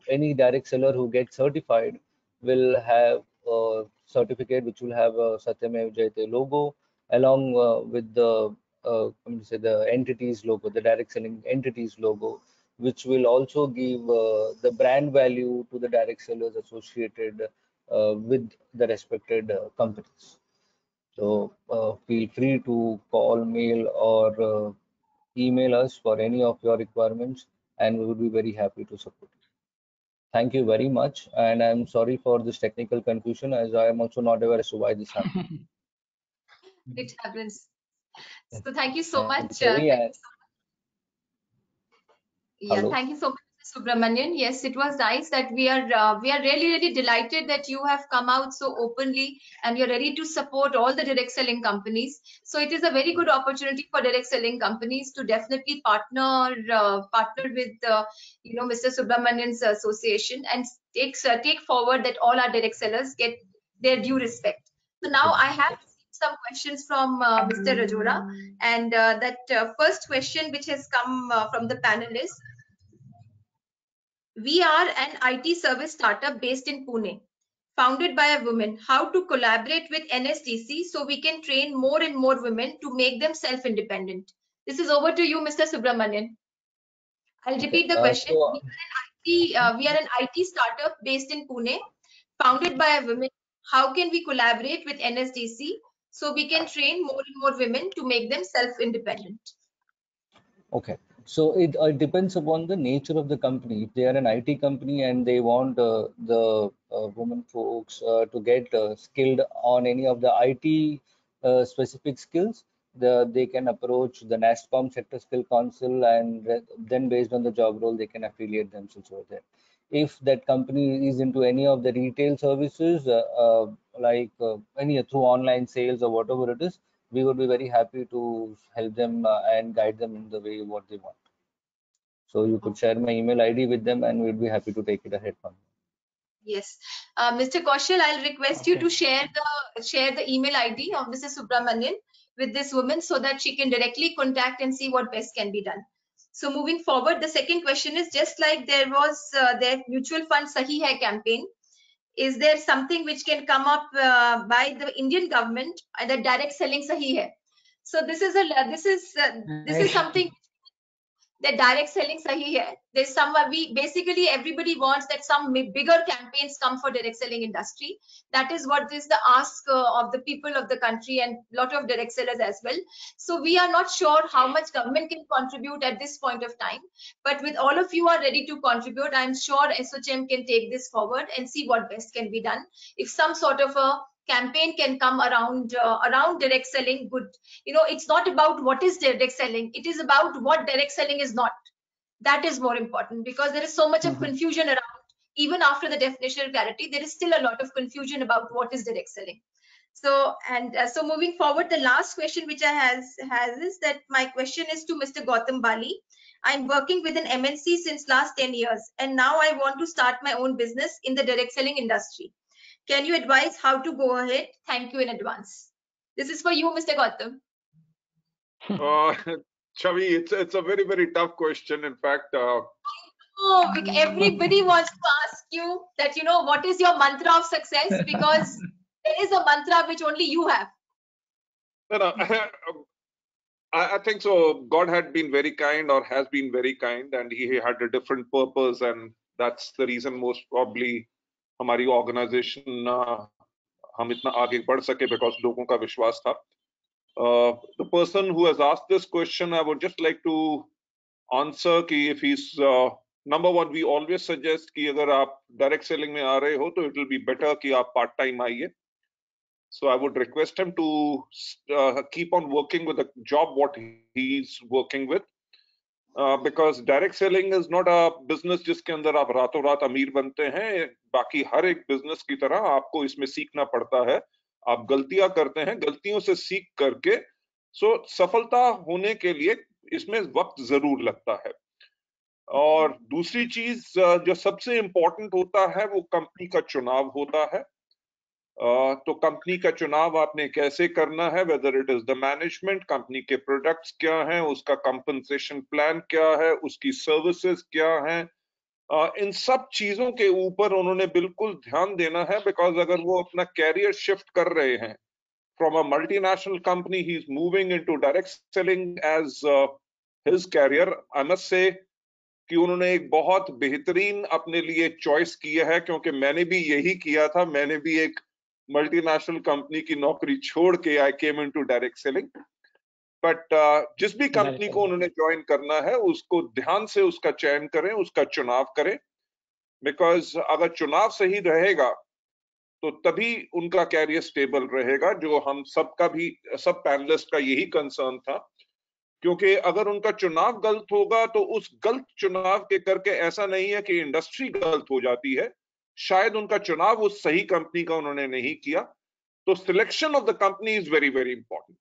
any direct seller who gets certified will have a certificate which will have a Satyamev Jayate logo along with the the entity's logo, the direct selling entity's logo, which will also give the brand value to the direct sellers associated with the respected companies. So feel free to call, mail, or email us for any of your requirements, and we would be very happy to support you. Thank you very much, and I'm sorry for this technical confusion, as I am also not aware as to why this happened. It happens. So thank you so And much. Chavi, Yeah, thank you so much, Mr. Subramanian. Yes, it was nice that we are really delighted that you have come out so openly and you're ready to support all the direct selling companies. So it is a very good opportunity for direct selling companies to definitely partner with Mr. Subramanian's association and take forward that all our direct sellers get their due respect. So now I have some questions from Mr. Rajora, and that first question which has come from the panelists. We are an IT service startup based in Pune, founded by a woman. How to collaborate with NSDC so we can train more and more women to make them self-independent? This is over to you, Mr. Subramanian. I'll repeat the question. We are an IT startup based in Pune, founded by a woman. How can we collaborate with NSDC so we can train more and more women to make them self-independent? Okay, so it depends upon the nature of the company. If they are an IT company and they want the women folks to get skilled on any of the IT specific skills, they can approach the NASSCOM Sector Skill Council, and then based on the job role, they can affiliate themselves over there. If that company is into any of the retail services, like any through online sales or whatever it is, we would be very happy to help them and guide them in the way what they want. So you could share my email ID with them, and we'd be happy to take it ahead from them. Yes, Mr. Kaushal, I'll request you to share the email ID of Mrs. Subramanian with this woman so that she can directly contact and see what best can be done. So moving forward, the second question is, just like there was their mutual fund Sahi Hai campaign, is there something which can come up by the Indian government, the direct selling Sahi Hai? So this is something that direct selling sahi hai. There's some, we basically everybody wants that some bigger campaigns come for direct selling industry. That is what is the ask of the people of the country and lot of direct sellers as well. So we are not sure how much government can contribute at this point of time, but with all of you are ready to contribute, I'm sure SOCHM can take this forward and see what best can be done. If some sort of a campaign can come around direct selling, good. You know, it's not about what is direct selling, it is about what direct selling is not. That is more important, because there is so much of confusion around. Even after the definitional clarity, there is still a lot of confusion about what is direct selling. So, and so moving forward, the last question which I has is that my question is to Mr. Gautam Bali. I'm working with an MNC since last 10 years, and now I want to start my own business in the direct selling industry. Can you advise how to go ahead? Thank you in advance. This is for you, Mr. Gautam. Chavi, it's a very, very tough question. In fact, oh, everybody wants to ask you that, you know, what is your mantra of success? Because there is a mantra which only you have. No, I think so. God had been very kind, or has been very kind, and he had a different purpose, and that's the reason most probably हमारी organization हम इतना आगे बढ़ सके because लोगों का विश्वास था. The person who has asked this question, I would just like to answer कि if he's number one, we always suggest कि अगर आप direct selling में आ रहे हो तो it will be better कि आप part time आइए. So I would request him to keep on working with the job what he's working with, because direct selling is not a business जिसके अंदर आप रातों रात अमीर बनते हैं. बाकी हर एक business की तरह आपको इसमें सीखना पड़ता है. आप गलतियां करते हैं, गलतियों से सीख करके सफलता होने के लिए इसमें वक्त जरूर लगता है. और दूसरी चीज जो सबसे इंपॉर्टेंट होता है वो कंपनी का चुनाव होता है. तो कंपनी का चुनाव आपने कैसे करना है, whether it is the management, company के प्रोडक्ट्स क्या हैं, उसका कंपनसेशन प्लान क्या है, उसकी सर्विसेज क्या हैं, इन सब चीजों के ऊपर उन्होंने बिल्कुल ध्यान देना है. बिकॉज अगर वो अपना कैरियर शिफ्ट कर रहे हैं from a multinational company, he's moving into direct selling as his career, I must say कि उन्होंने एक बहुत बेहतरीन अपने लिए चॉइस किया है, क्योंकि मैंने भी यही किया था. मैंने भी एक मल्टीनेशनल कंपनी की नौकरी छोड़ के I came into direct selling. But जिस भी कंपनी को उन्होंने ज्वाइन करना है उसको ध्यान से उसका चयन करें, उसका चुनाव करें. बिकॉज अगर चुनाव सही रहेगा तो तभी उनका कैरियर स्टेबल रहेगा, जो हम सबका भी, सब पैनलिस्ट का यही कंसर्न था. क्योंकि अगर उनका चुनाव गलत होगा तो उस गलत चुनाव के करके ऐसा नहीं है कि इंडस्ट्री गलत हो जाती है, शायद उनका चुनाव उस सही कंपनी का उन्होंने नहीं किया. तो selection of the company is very very important.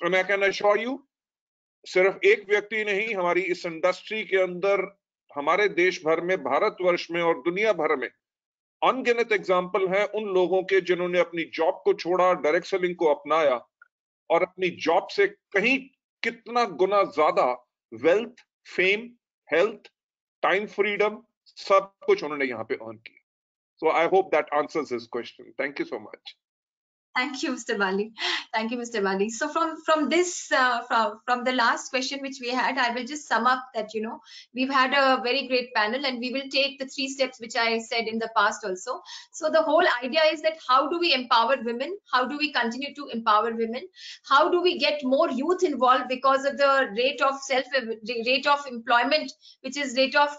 And I can assure you, सिर्फ एक व्यक्ति नहीं, हमारी इस इंडस्ट्री के अंदर, हमारे देश भर में, भारतवर्ष में और दुनिया भर में अनगिनत एग्जाम्पल हैं उन लोगों के जिन्होंने अपनी जॉब को छोड़ा, डायरेक्ट सेलिंग को अपनाया और अपनी जॉब से कहीं कितना गुना ज्यादा wealth, fame, health, time freedom, सब कुछ उन्होंने यहाँ पे अर्न किया. So I hope that answers his question. Thank you so much. Thank you, Mr. Bali. Thank you, Mr. Bali. So from this from the last question which we had, I will just sum up that, you know, we've had a very great panel and we will take the 3 steps which I said in the past also. So the whole idea is that how do we empower women? How do we continue to empower women? How do we get more youth involved, because of the rate of employment, which is rate of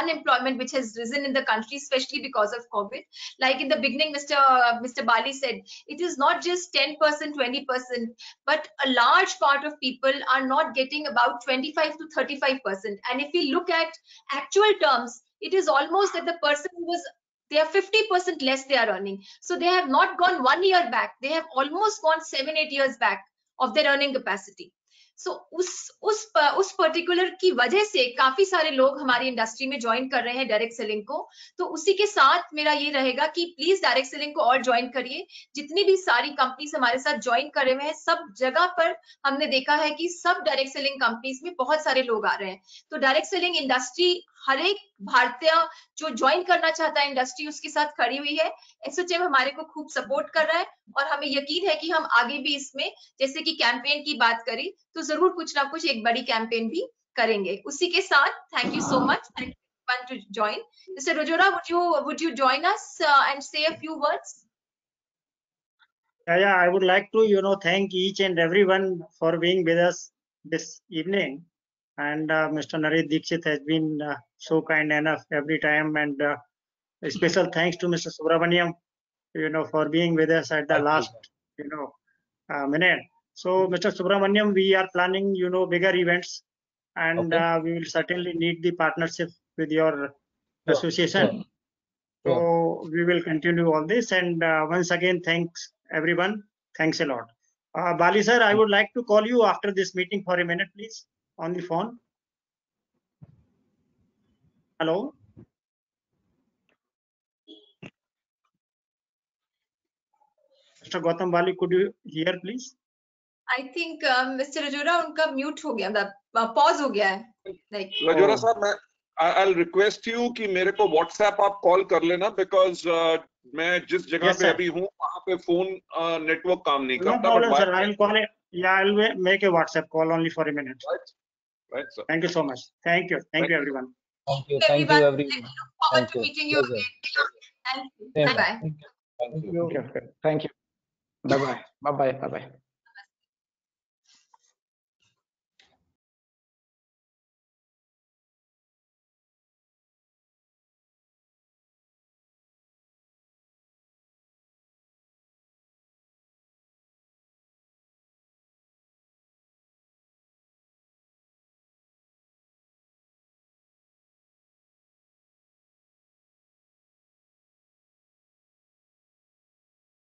unemployment which has risen in the country, especially because of COVID. Like in the beginning, Mr. Bali said, it is not just 10%, 20%, but a large part of people are not getting about 25 to 35%. And if we look at actual terms, it is almost that the person they are 50% less they are earning. So they have not gone 1 year back. They have almost gone 7-8 years back of their earning capacity. सो उस particular की वजह से काफी सारे लोग हमारी industry में join कर रहे हैं डायरेक्ट सेलिंग को। तो उसी के साथ मेरा ये रहेगा कि प्लीज डायरेक्ट सेलिंग को और ज्वाइन करिए। जितनी भी सारी कंपनीज हमारे साथ ज्वाइन करे हुए हैं, सब जगह पर हमने देखा है कि सब डायरेक्ट सेलिंग कंपनीज में बहुत सारे लोग आ रहे हैं। तो डायरेक्ट सेलिंग इंडस्ट्री हर एक भारतीय जो ज्वाइन करना चाहता है इंडस्ट्री, उसके साथ खड़ी हुई है। एसोचैम हमारे को खूब सपोर्ट कर रहा है और हमें यकीन है कि हम आगे भी इसमें, जैसे कि कैंपेन की बात करी, तो जरूर कुछ ना कुछ एक बड़ी कैंपेन भी करेंगे। उसी के साथ thank you so much, thank you to join. Mister Rojora, would you join us and say a few words? Yeah, I would like to, thank each and everyone for being with us this evening. And Mr. Naresh Dixit has been so kind enough every time. And a special thanks to Mr. Subramaniam, for being with us at the last, minute. So, Mr. Subramaniam, we are planning, bigger events, and we will certainly need the partnership with your association. So we will continue all this, and once again, thanks everyone. Thanks a lot. Bali sir, I would like to call you after this meeting for a minute, please, on the phone. Hello. Mr. Gautam Bali, could you hear, please? I think Mr. Rajora उनका mute हो गया, pause हो गया है। Like, Rajora साहब, I'll request you कि मेरे को WhatsApp आप कॉल कर लेना, because मैं जिस जगह पे अभी हूँ वहाँ पे फोन नेटवर्क काम नहीं करता। No problem, sir. I will call it. Yeah, I will make a WhatsApp call only for a minute. Right, sir. Thank you so much. Thank you everyone. Thank you everyone. Look forward to meeting you again. Thank you. Bye bye. Thank you. Thank you. Bye bye. Bye bye. Bye bye.